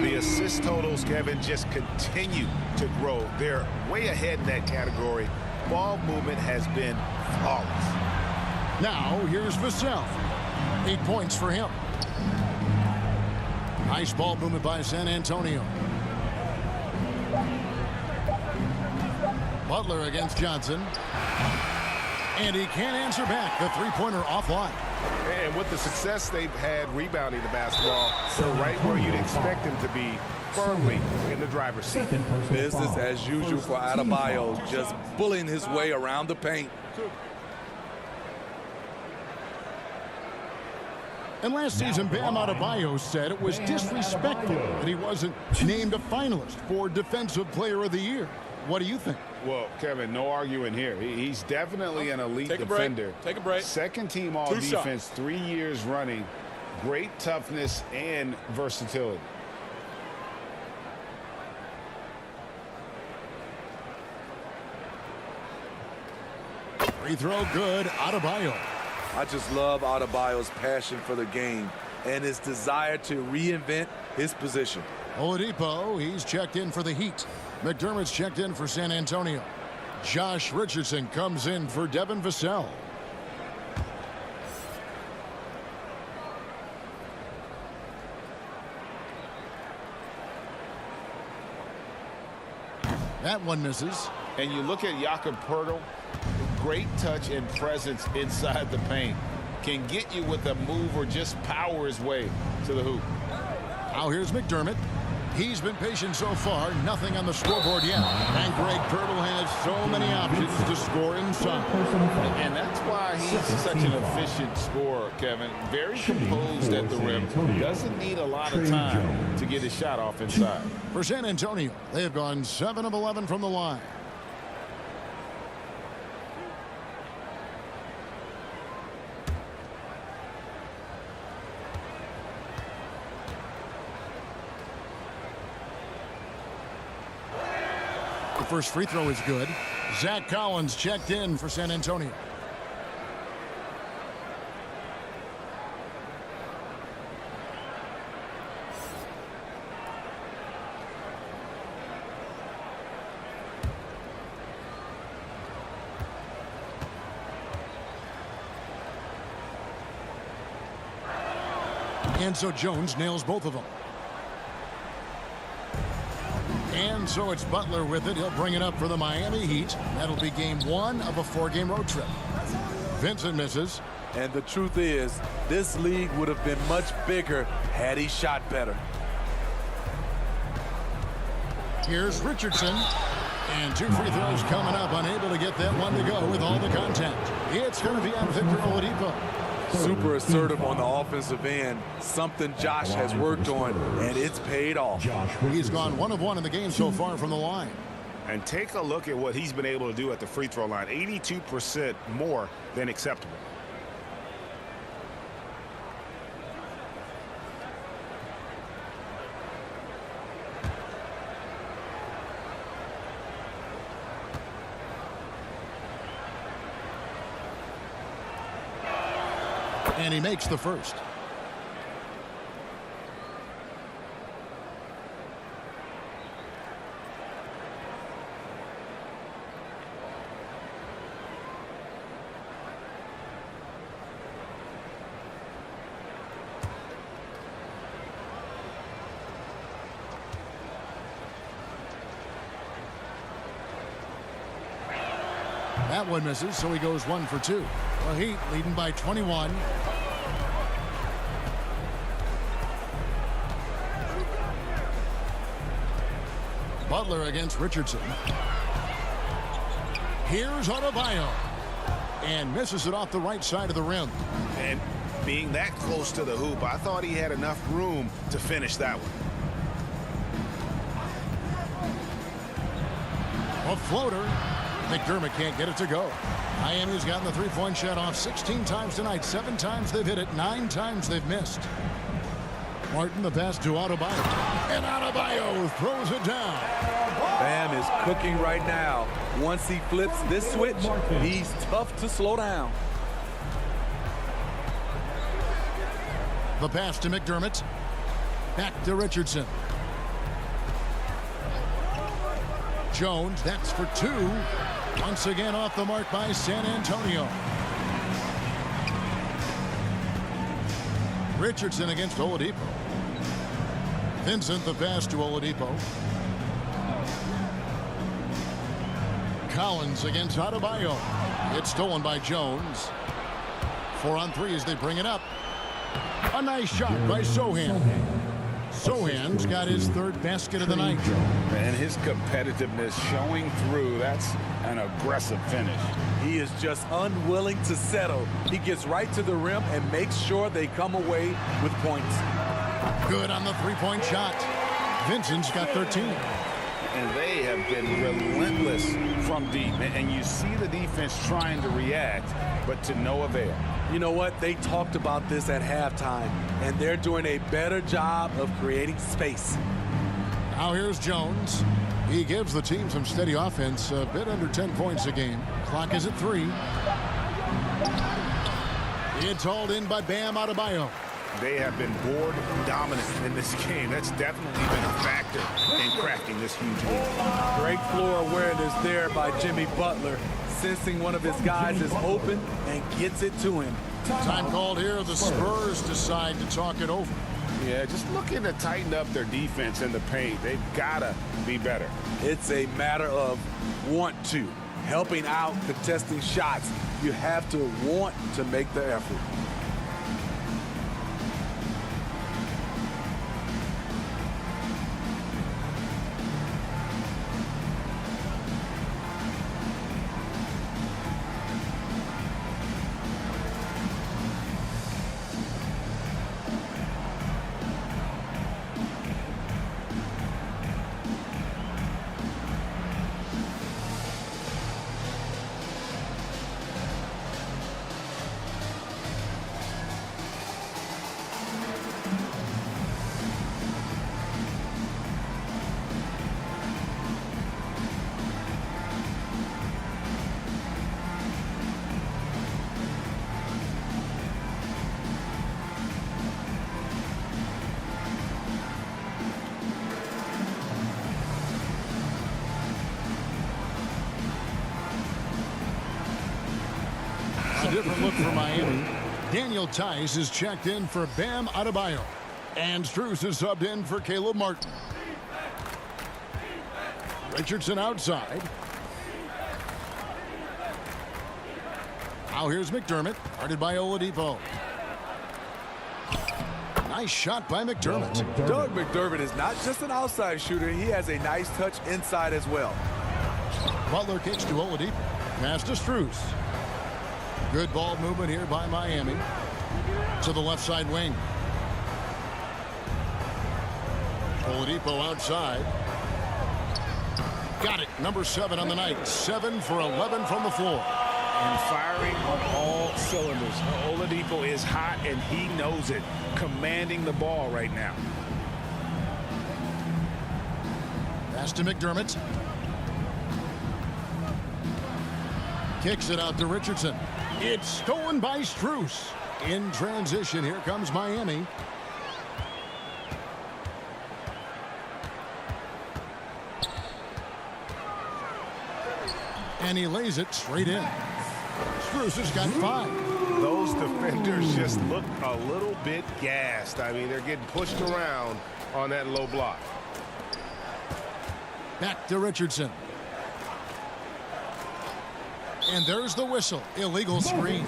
The assist totals, Kevin, just continue to grow. They're way ahead in that category. Ball movement has been flawless. Now, here's Vassell. 8 points for him. Nice ball movement by San Antonio. Butler against Johnson. And he can't answer back. The three-pointer offline. And with the success they've had rebounding the basketball, they're right where you'd expect them to be, firmly in the driver's seat. Business as usual for Adebayo, just bullying his way around the paint. And last season, Bam Adebayo said it was disrespectful that he wasn't named a finalist for Defensive Player of the Year. What do you think? Well, Kevin, no arguing here. He's definitely an elite defender. Take a break. Second team all-defense, 3 years running. Great toughness and versatility. Free throw good, Adebayo. I just love Adebayo's passion for the game and his desire to reinvent his position. Oladipo, he's checked in for the Heat. McDermott's checked in for San Antonio. Josh Richardson comes in for Devin Vassell. That one misses. And you look at Jakob Poeltl, great touch and presence inside the paint. Can get you with a move or just power his way to the hoop. Now here's McDermott. He's been patient so far, nothing on the scoreboard yet. And Greg Poeltl has so many options to score inside. And that's why he's such an efficient scorer, Kevin. Very composed at the rim. Doesn't need a lot of time to get his shot off inside. For San Antonio, they have gone 7 of 11 from the line. The first free throw is good. Zach Collins checked in for San Antonio. And so Jones nails both of them. And so it's Butler with it. He'll bring it up for the Miami Heat. That'll be game 1 of a 4-game road trip. Vincent misses. And the truth is, this league would have been much bigger had he shot better. Here's Richardson. And 2 free throws coming up. Unable to get that one to go with all the contact. It's going to be on Victor Oladipo. Super assertive on the offensive end, something Josh has worked on, and it's paid off. He's gone 1 of 1 in the game so far from the line. And take a look at what he's been able to do at the free throw line. 82% more than acceptable. And he makes the first. That one misses, so he goes 1 for 2. The Heat leading by 21. Butler against Richardson. Here's Adebayo. And misses it off the right side of the rim. And being that close to the hoop, I thought he had enough room to finish that one. A floater. McDermott can't get it to go. Miami's gotten the three-point shot off 16 times tonight. 7 times they've hit it. 9 times they've missed. Martin, the pass to Adebayo. And Adebayo throws it down. Bam is cooking right now. Once he flips this switch, he's tough to slow down. The pass to McDermott. Back to Richardson. Jones, that's for 2. Once again off the mark by San Antonio. Richardson against Oladipo. Vincent, the pass to Oladipo. Collins against Adebayo. It's stolen by Jones. 4 on 3 as they bring it up. A nice shot by Sohan. Sohan's got his 3rd basket of the night. And his competitiveness showing through. That's an aggressive finish. He is just unwilling to settle. He gets right to the rim and makes sure they come away with points. Good on the 3-point shot. Vincent's got 13. And they have been relentless from deep. And you see the defense trying to react, but to no avail. You know what? They talked about this at halftime, and they're doing a better job of creating space. Now here's Jones. He gives the team some steady offense, a bit under 10 points a game. Clock is at 3. It's hauled in by Bam Adebayo. They have been board dominant in this game. That's definitely been a factor in cracking this huge lead. Great floor awareness there by Jimmy Butler, sensing one of his guys is open and gets it to him. Time called here. The Spurs decide to talk it over. Yeah, just looking to tighten up their defense in the paint. They've got to be better. It's a matter of want to. Helping out, contesting shots. You have to want to make the effort. Different look for Miami. Daniel Tice is checked in for Bam Adebayo. And Strus is subbed in for Caleb Martin. Richardson outside. Now here's McDermott. Guarded by Oladipo. Nice shot by McDermott. Doug McDermott is not just an outside shooter. He has a nice touch inside as well. Butler kicks to Oladipo. Pass to Strus. Good ball movement here by Miami. To the left side wing. Oladipo outside. Got it. Number 7 on the night. 7 for 11 from the floor. And firing on all cylinders. Oladipo is hot, and he knows it. Commanding the ball right now. Pass to McDermott. Kicks it out to Richardson. It's stolen by Strus. In transition, here comes Miami. And he lays it straight in. Strus has got 5. Those defenders just look a little bit gassed. I mean, they're getting pushed around on that low block. Back to Richardson. And there's the whistle. Illegal screen.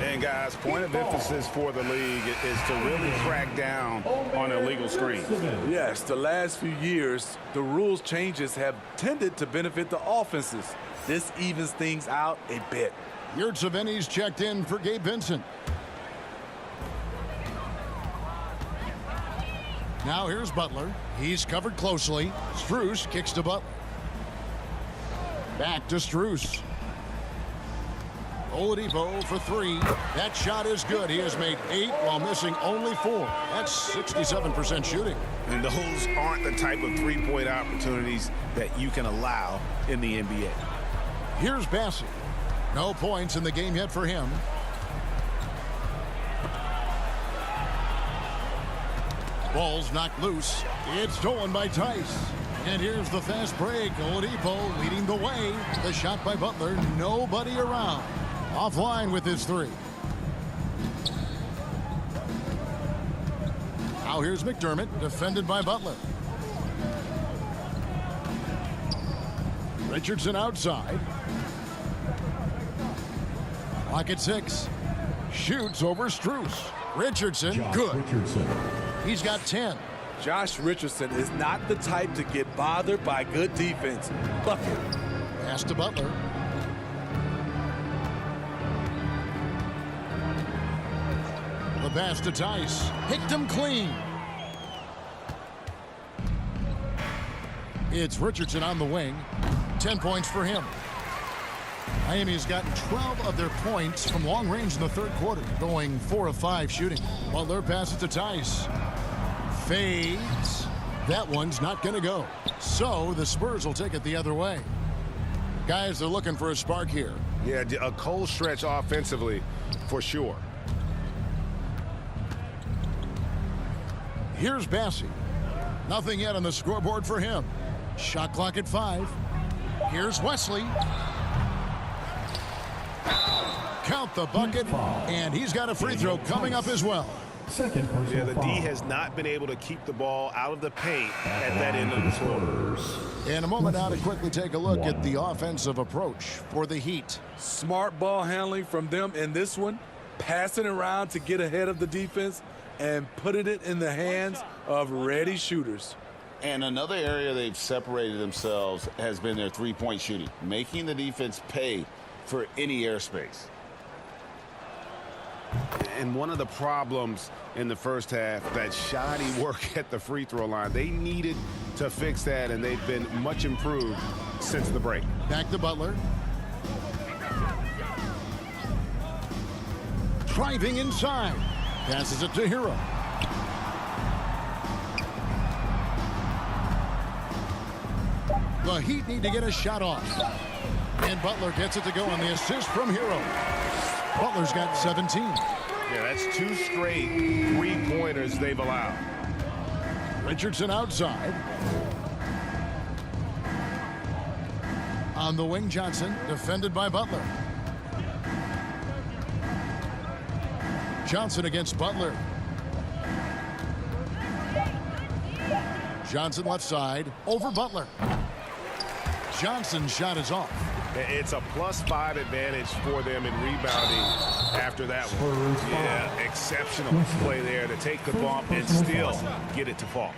And guys, point of emphasis for the league is to really crack down on illegal screens. Yes, the last few years, the rules changes have tended to benefit the offenses. This evens things out a bit. Yurtseveni's checked in for Gabe Vincent. Now here's Butler. He's covered closely. Strus kicks to Butler. Back to Strus. Oladipo for three. That shot is good. He has made 8 while missing only 4. That's 67% shooting. And those aren't the type of three-point opportunities that you can allow in the NBA. Here's Bassey. No points in the game yet for him. Ball's knocked loose. It's stolen by Tice. And here's the fast break. Oladipo leading the way. The shot by Butler. Nobody around. Offline with his 3. Now here's McDermott, defended by Butler. Richardson outside. Clock at 6. Shoots over Strus. Richardson, good. Richardson. He's got 10. Josh Richardson is not the type to get bothered by good defense. Bucket. Pass to Butler. The pass to Tice. Picked him clean. It's Richardson on the wing. 10 points for him. Miami's gotten 12 of their points from long range in the third quarter, going 4 of 5 shooting. Butler passes to Tice. Fades. That one's not going to go. So the Spurs will take it the other way. Guys, they're looking for a spark here. Yeah, a cold stretch offensively for sure. Here's Bassey. Nothing yet on the scoreboard for him. Shot clock at 5. Here's Wesley. Count the bucket, and he's got a free throw coming up as well. Second personal Yeah, the D foul. has not been able to keep the ball out of the paint at that end of the floor. In a moment now to quickly take a look at the offensive approach for the Heat. Smart ball handling from them in this one. Passing around to get ahead of the defense and putting it in the hands of ready shooters. And another area they've separated themselves has been their three-point shooting, making the defense pay for any airspace. And one of the problems in the first half, that shoddy work at the free throw line. They needed to fix that, and they've been much improved since the break. Back to Butler. Driving inside. Passes it to Hero. The Heat need to get a shot off. And Butler gets it to go on the assist from Hero. Butler's got 17. Yeah, that's 2 straight three-pointers they've allowed. Richardson outside. On the wing, Johnson, defended by Butler. Johnson against Butler. Johnson left side, over Butler. Johnson's shot is off. It's a +5 advantage for them in rebounding after that one. Yeah, exceptional play there to take the bump and still get it to fall.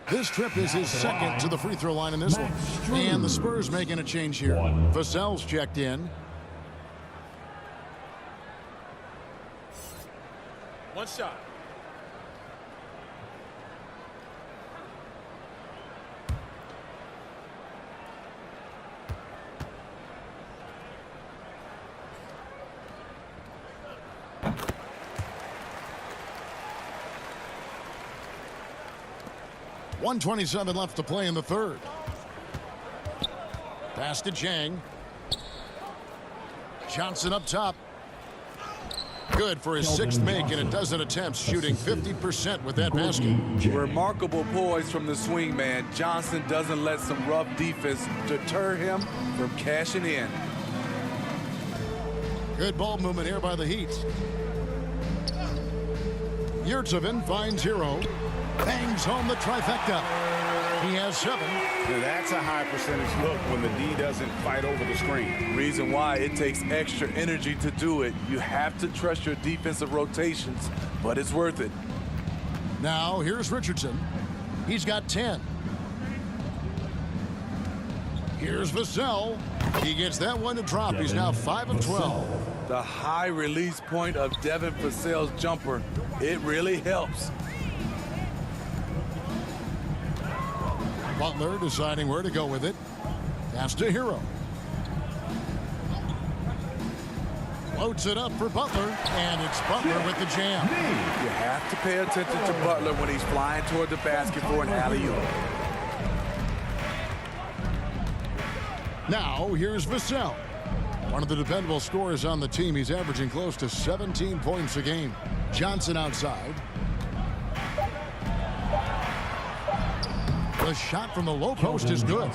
This trip is his second to the free throw line in this one. And the Spurs making a change here. Vassell's checked in. One shot. .127 left to play in the third. Pass to Chang. Johnson up top. Good for his 6th make and a dozen attempts, shooting 50% with that basket. Remarkable poise from the swing man. Johnson doesn't let some rough defense deter him from cashing in. Good ball movement here by the Heat. Yurtseven finds Hero. Bangs home the trifecta. He has 7. Now that's a high percentage look when the D doesn't fight over the screen. Reason why it takes extra energy to do it. You have to trust your defensive rotations, but it's worth it. Now here's Richardson. He's got 10. Here's Vassell. He gets that one to drop. He's now 5 of 12. The high release point of Devin Vassell's jumper, it really helps. Butler deciding where to go with it. Pass to Hero. Floats it up for Butler, and it's Butler with the jam. You have to pay attention to Butler when he's flying toward the basket for an alley-oop. Now, here's Vassell. One of the dependable scorers on the team. He's averaging close to 17 points a game. Johnson outside. The shot from the low post is good.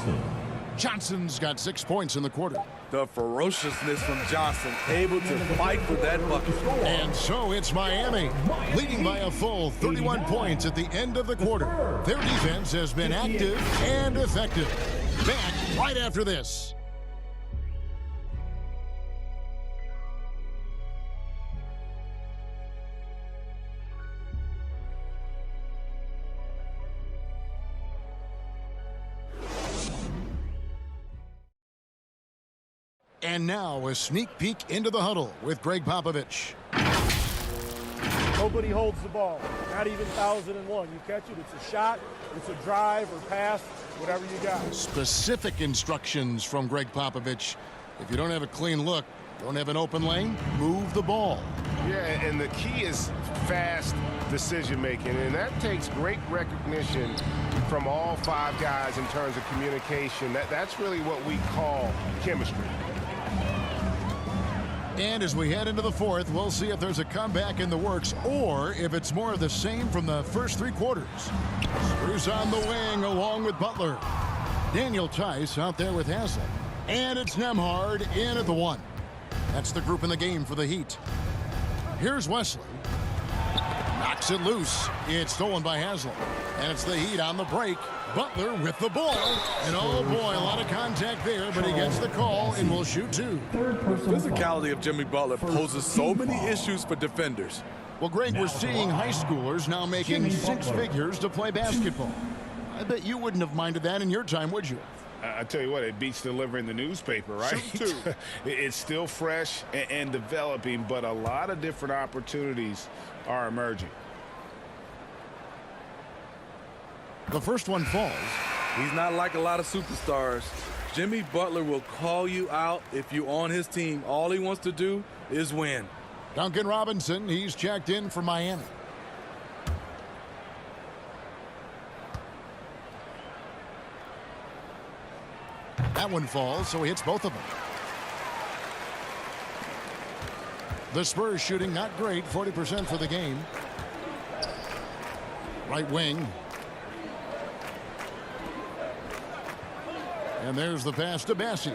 Johnson's got 6 points in the quarter. The ferociousness from Johnson, able to fight for that bucket. And so it's Miami, leading by a full 31 points at the end of the quarter. Their defense has been active and effective. Back right after this. And now a sneak peek into the huddle with Greg Popovich. Nobody holds the ball, not even 1001. You catch it, it's a shot, it's a drive or pass, whatever you got. Specific instructions from Greg Popovich. If you don't have a clean look, don't have an open lane, move the ball. Yeah, and the key is fast decision-making, and that takes great recognition from all 5 guys in terms of communication. That's really what we call chemistry. And as we head into the fourth, we'll see if there's a comeback in the works or if it's more of the same from the first 3 quarters. Spurs on the wing along with Butler. Daniel Tice out there with Haslem. And it's Nembhard in at the 1. That's the group in the game for the Heat. Here's Wesley. Knocks it loose. It's stolen by Haslem. And it's the Heat on the break. Butler with the ball. And oh boy, a lot of contact there, but he gets the call and will shoot 2. The physicality of Jimmy Butler poses so many issues for defenders. Well, Greg, we're seeing high schoolers now making 6 figures to play basketball. I bet you wouldn't have minded that in your time, would you? I tell you what, it beats delivering the newspaper, right? It's still fresh and developing, but a lot of different opportunities are emerging. The first one falls. He's not like a lot of superstars. Jimmy Butler will call you out if you're on his team. All he wants to do is win. Duncan Robinson, he's checked in for Miami. That one falls, so he hits both of them. The Spurs shooting not great, 40% for the game. Right wing. And there's the pass to Bassi.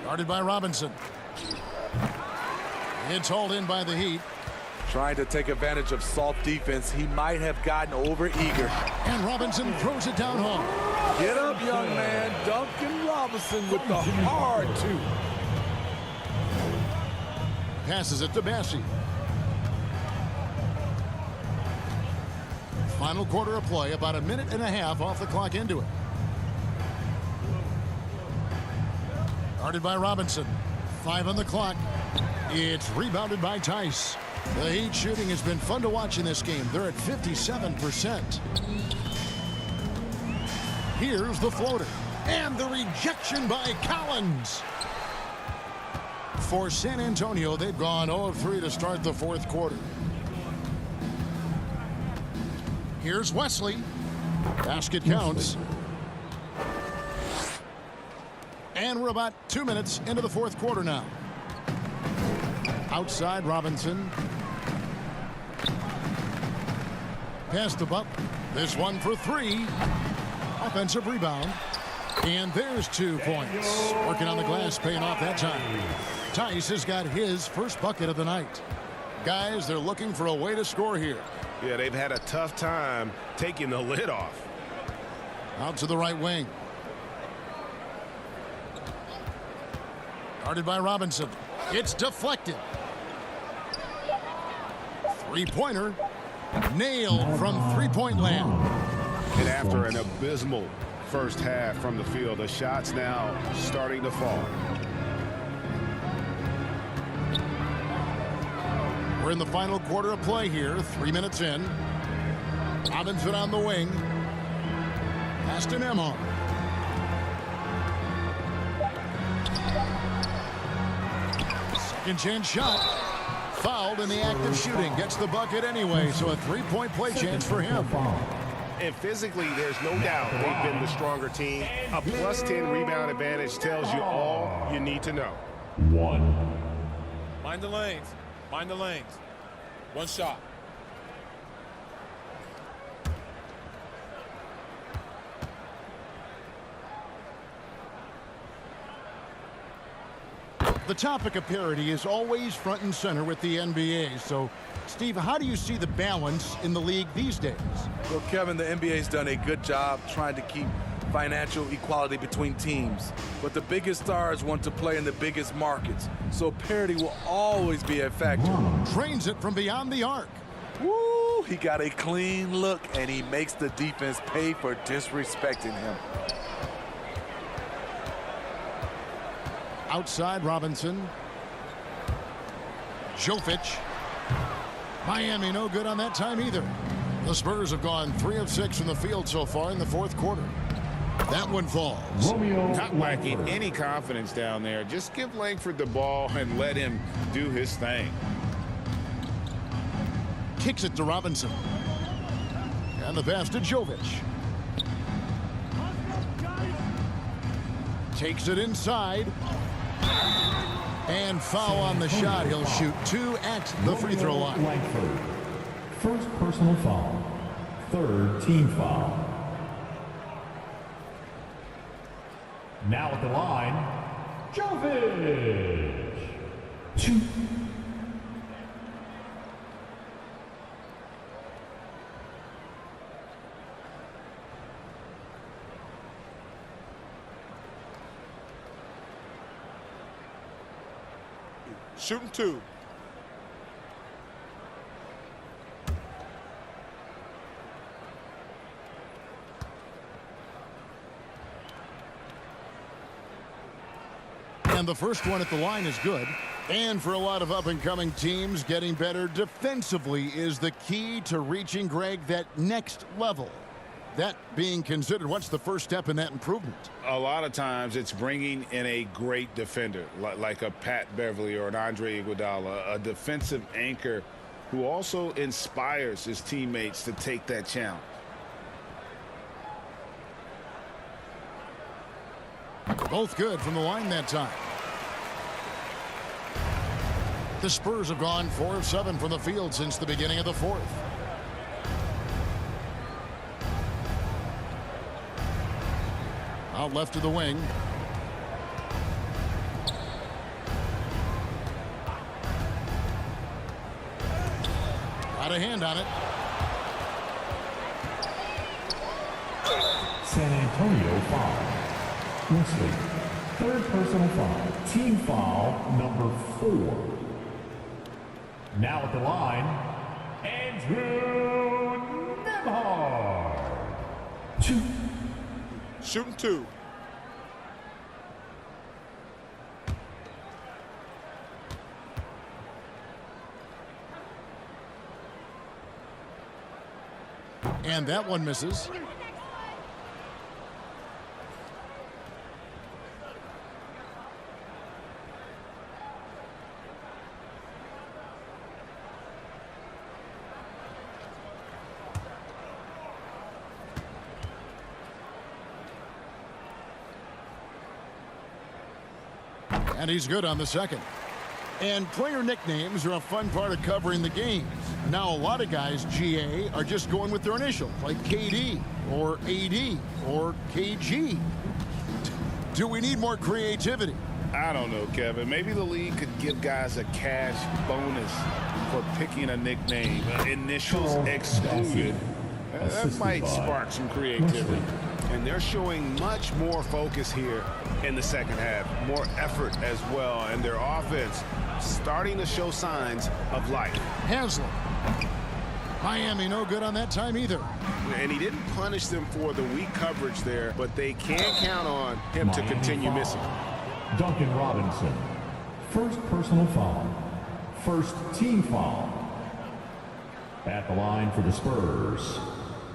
Guarded by Robinson. It's hauled in by the Heat. Trying to take advantage of soft defense. He might have gotten over eager. And Robinson throws it down home. Get up, young man. Duncan Robinson with the hard 2. Passes it to Bassi. Final quarter of play, about a minute and a half off the clock into it. Guarded by Robinson. 5 on the clock. It's rebounded by Tice. The Heat shooting has been fun to watch in this game. They're at 57%. Here's the floater. And the rejection by Collins. For San Antonio, they've gone 0 of 3 to start the fourth quarter. Here's Wesley. Basket counts. And we're about 2 minutes into the fourth quarter now. Outside Robinson. Pass to Butler. This one for 3. Offensive rebound. And there's 2 points. Working on the glass, paying off that time. Tice has got his first bucket of the night. Guys, they're looking for a way to score here. Yeah, they've had a tough time taking the lid off. Out to the right wing. Guarded by Robinson. It's deflected. 3-pointer. Nailed from 3-point land. And after an abysmal first half from the field, the shots now starting to fall. We're in the final quarter of play here, 3 minutes in. Robinson on the wing. Aston Emma. Second chance shot. Fouled in the act of shooting. Gets the bucket anyway, so a three-point play chance for him. And physically, there's no doubt they've been the stronger team. A plus 10 rebound advantage tells you all you need to know. One. Mind the lanes. Mind the lanes. One shot. The topic of parity is always front and center with the NBA. So, Steve, how do you see the balance in the league these days? Well, Kevin, the NBA's done a good job trying to keep financial equality between teams. But the biggest stars want to play in the biggest markets. So parity will always be a factor. Trains it from beyond the arc. Woo! He got a clean look, and he makes the defense pay for disrespecting him. Outside Robinson. Jovic. Miami no good on that time either. The Spurs have gone 3 of 6 from the field so far in the fourth quarter. That one falls. Not lacking any confidence down there. Just give Langford the ball and let him do his thing. Kicks it to Robinson. And the pass to Jovic. Takes it inside. And foul on the shot. He'll shoot 2 at the free throw line. Langford. First personal foul. Third team foul. Now at the line, Jovic. 2. Shooting 2. And the first one at the line is good. And for a lot of up-and-coming teams, getting better defensively is the key to reaching, Greg, that next level. That being considered, what's the first step in that improvement? A lot of times it's bringing in a great defender like a Pat Beverly or an Andre Iguodala, a defensive anchor who also inspires his teammates to take that challenge. Both good from the line that time. The Spurs have gone 4 of 7 from the field since the beginning of the fourth. Out left to the wing. Got a hand on it. San Antonio foul. Wesley. Third personal foul. Team foul number 4. Now at the line, Andrew Nembhard. 2. Shooting 2. And that one misses. And he's good on the second. And player nicknames are a fun part of covering the games. Now, a lot of guys, GA, are just going with their initials, like KD or AD or KG. Do we need more creativity? I don't know, Kevin. Maybe the league could give guys a cash bonus for picking a nickname. Initials excluded. That might spark some creativity. And they're showing much more focus here in the second half. More effort as well. And their offense starting to show signs of life. Haslem. Miami no good on that time either. And he didn't punish them for the weak coverage there, but they can't count on him to continue missing. Duncan Robinson. First personal foul. First team foul. At the line for the Spurs,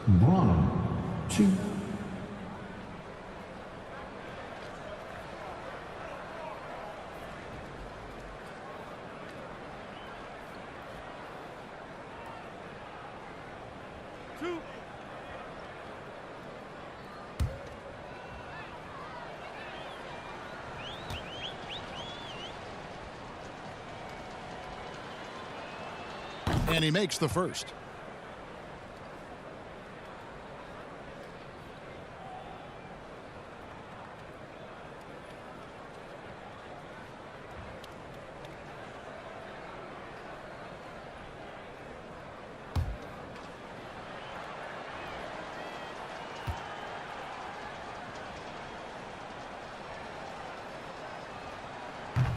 Branham, 2. And he makes the first.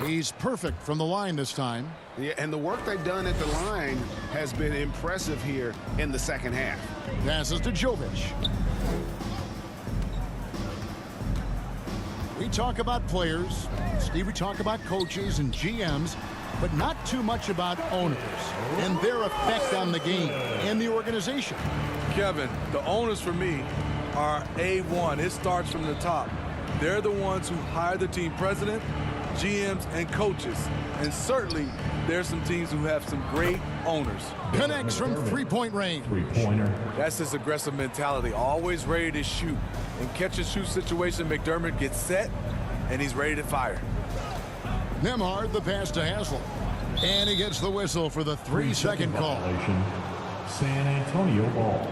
He's perfect from the line this time. Yeah, and the work they've done at the line has been impressive here in the second half. Passes to Jovic. We talk about players, Steve, we talk about coaches and GMs, but not too much about owners and their effect on the game and the organization. Kevin, the owners for me are A1. It starts from the top. They're the ones who hire the team president, GMs, and coaches. And certainly, there's some teams who have some great owners. Connects from three-point range. Three-pointer. That's his aggressive mentality, always ready to shoot. In catch-and-shoot situation, McDermott gets set, and he's ready to fire. Nembhard, the pass to Haslem. And he gets the whistle for the 3-second call. Violation. San Antonio ball.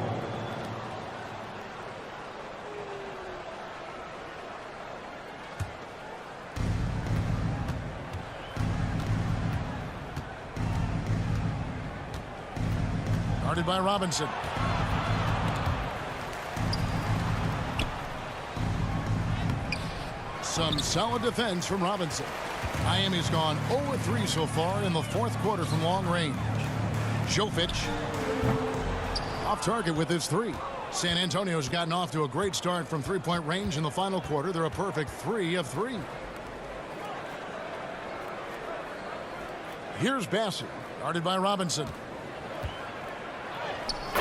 Guarded by Robinson. Some solid defense from Robinson. Miami's gone 0-3 so far in the fourth quarter from long range. Jovic off target with his 3. San Antonio's gotten off to a great start from three-point range in the final quarter. They're a perfect 3 of 3. Here's Bassi, guarded by Robinson.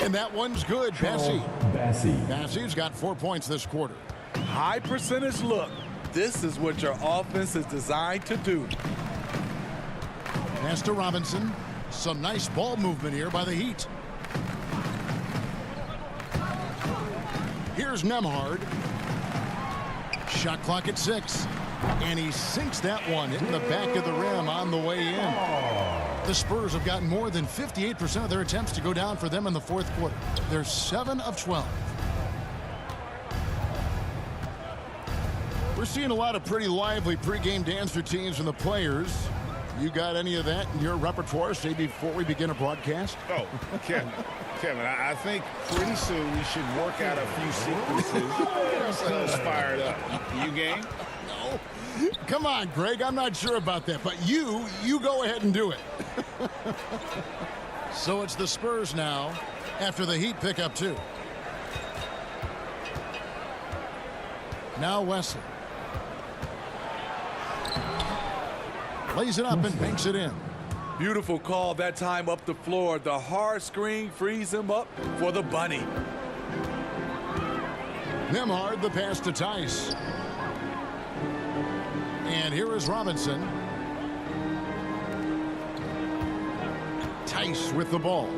And that one's good. Bassi's got 4 points this quarter. High percentage look. This is what your offense is designed to do. Pass to Robinson. Some nice ball movement here by the Heat. Here's Nembhard. Shot clock at 6. And he sinks that one, hitting the back of the rim on the way in. The Spurs have gotten more than 58% of their attempts to go down for them in the fourth quarter. They're 7 of 12. We're seeing a lot of pretty lively pregame dance routines from the players. You got any of that in your repertoire, say, before we begin a broadcast? Oh, Kevin, I think pretty soon we should work out a few sequences. Get ourselves fired up. You game? No. Come on, Greg. I'm not sure about that, but you go ahead and do it. So it's the Spurs now after the Heat pick up 2. Now Wesley. Lays it up and banks it in. Beautiful call that time up the floor. The hard screen frees him up for the bunny. Nembhard, the pass to Tice. And here is Robinson. Tice with the ball.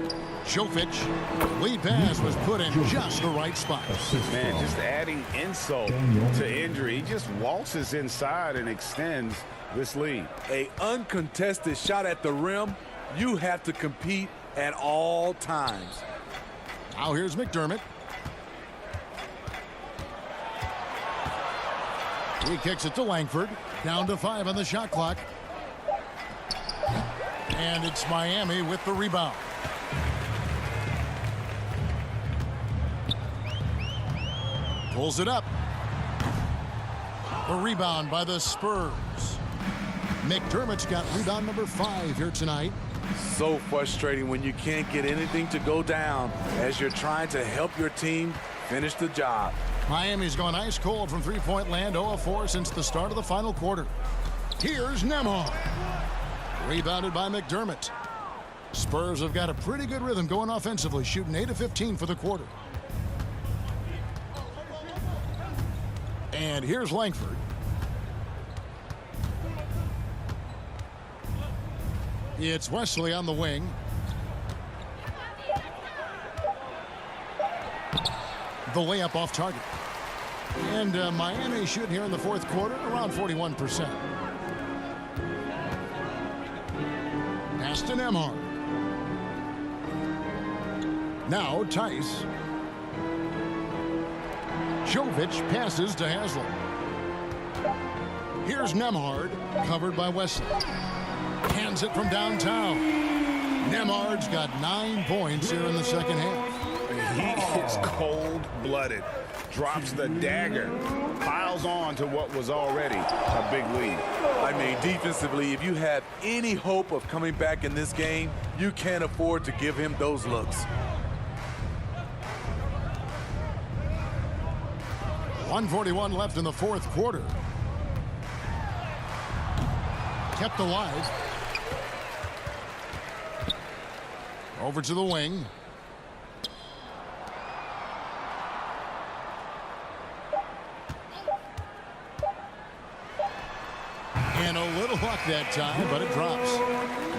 Jovic. Lead pass was put in just the right spot. Man, just adding insult to injury. He just waltzes inside and extends this lead. A uncontested shot at the rim. You have to compete at all times. Now here's McDermott. He kicks it to Langford. Down to 5 on the shot clock. And it's Miami with the rebound. Pulls it up. The rebound by the Spurs. McDermott's got rebound number 5 here tonight. So frustrating when you can't get anything to go down as you're trying to help your team finish the job. Miami's gone ice cold from three-point land, 0 of 4 since the start of the final quarter. Here's Nembhard. Rebounded by McDermott. Spurs have got a pretty good rhythm going offensively, shooting 8 of 15 for the quarter. And here's Langford. It's Wesley on the wing. The layup off target. And Miami shoot here in the fourth quarter around 41%. Pass to Nembhard. Now Tice. Jovic passes to Haslam. Here's Nembhard, covered by Wesley. Hands it from downtown. Nembhard's got 9 points here in the second half. He is cold-blooded. Drops the dagger. Piles on to what was already a big lead. I mean, defensively, if you have any hope of coming back in this game, you can't afford to give him those looks. 1:41 left in the fourth quarter. Kept alive. Over to the wing. And a little luck that time, but it drops.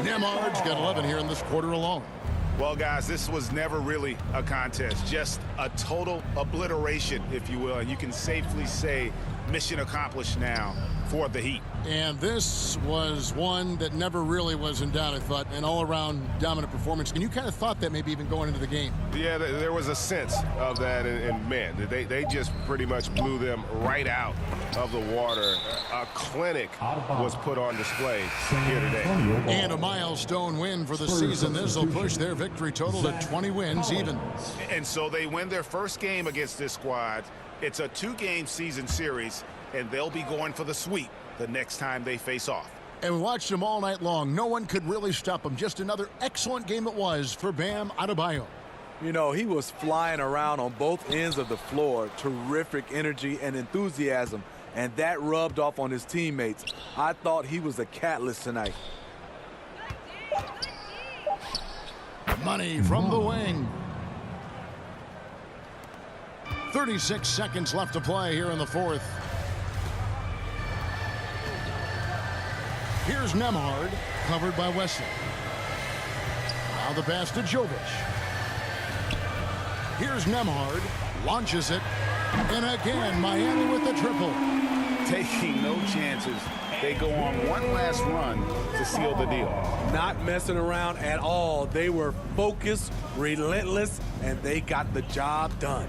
Nembhard's got 11 here in this quarter alone. Well, guys, this was never really a contest, just a total obliteration, if you will. And you can safely say mission accomplished now for the Heat. And this was one that never really was in doubt, I thought, an all-around dominant performance. And you kind of thought that maybe even going into the game. Yeah, there was a sense of that, and man, they just pretty much blew them right out of the water. A clinic was put on display here today. And a milestone win for the season. This will push their victory total to 20 wins even. And so they win their first game against this squad. It's a 2-game season series, and they'll be going for the sweep the next time they face off. And we watched them all night long. No one could really stop them. Just another excellent game it was for Bam Adebayo. You know, he was flying around on both ends of the floor. Terrific energy and enthusiasm. And that rubbed off on his teammates. I thought he was a catalyst tonight. Money from the wing. 36 seconds left to play here in the fourth. Here's Nembhard, covered by Wesley. Now the pass to Jovic. Here's Nembhard, launches it, and again Miami with the triple. Taking no chances. They go on one last run to seal the deal. Not messing around at all. They were focused, relentless, and they got the job done.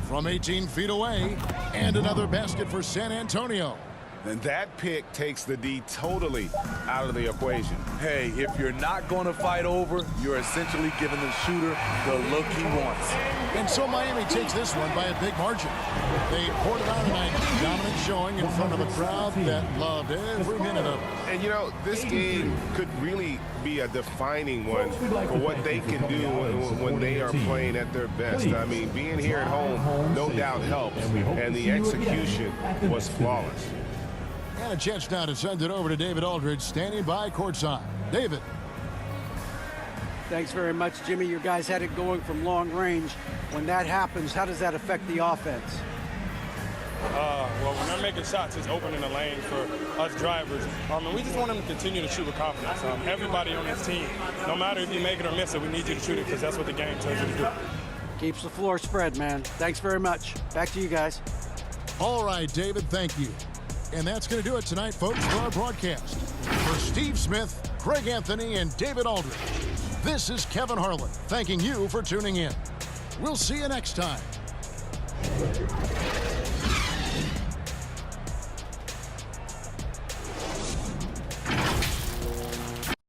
From 18 feet away, and another basket for San Antonio. And that pick takes the D totally out of the equation. Hey, if you're not going to fight over, you're essentially giving the shooter the look he wants. And so Miami takes this one by a big margin. They poured it out tonight, dominant showing in front of a crowd that loved every minute of it. And, you know, this game could really be a defining one for what they can do when they are playing at their best. I mean, being here at home no doubt helps, and the execution was flawless. And a chance now to send it over to David Aldridge, standing by courtside. David. Thanks very much, Jimmy. Your guys had it going from long range. When that happens, how does that affect the offense? Well, when they're making shots, it's opening the lane for us drivers. And we just want them to continue to shoot with confidence. Everybody on this team, no matter if you make it or miss it, we need you to shoot it because that's what the game tells you to do. Keeps the floor spread, man. Thanks very much. Back to you guys. All right, David, thank you. And that's going to do it tonight, folks, for our broadcast. For Steve Smith, Craig Anthony, and David Aldridge, this is Kevin Harlan thanking you for tuning in. We'll see you next time.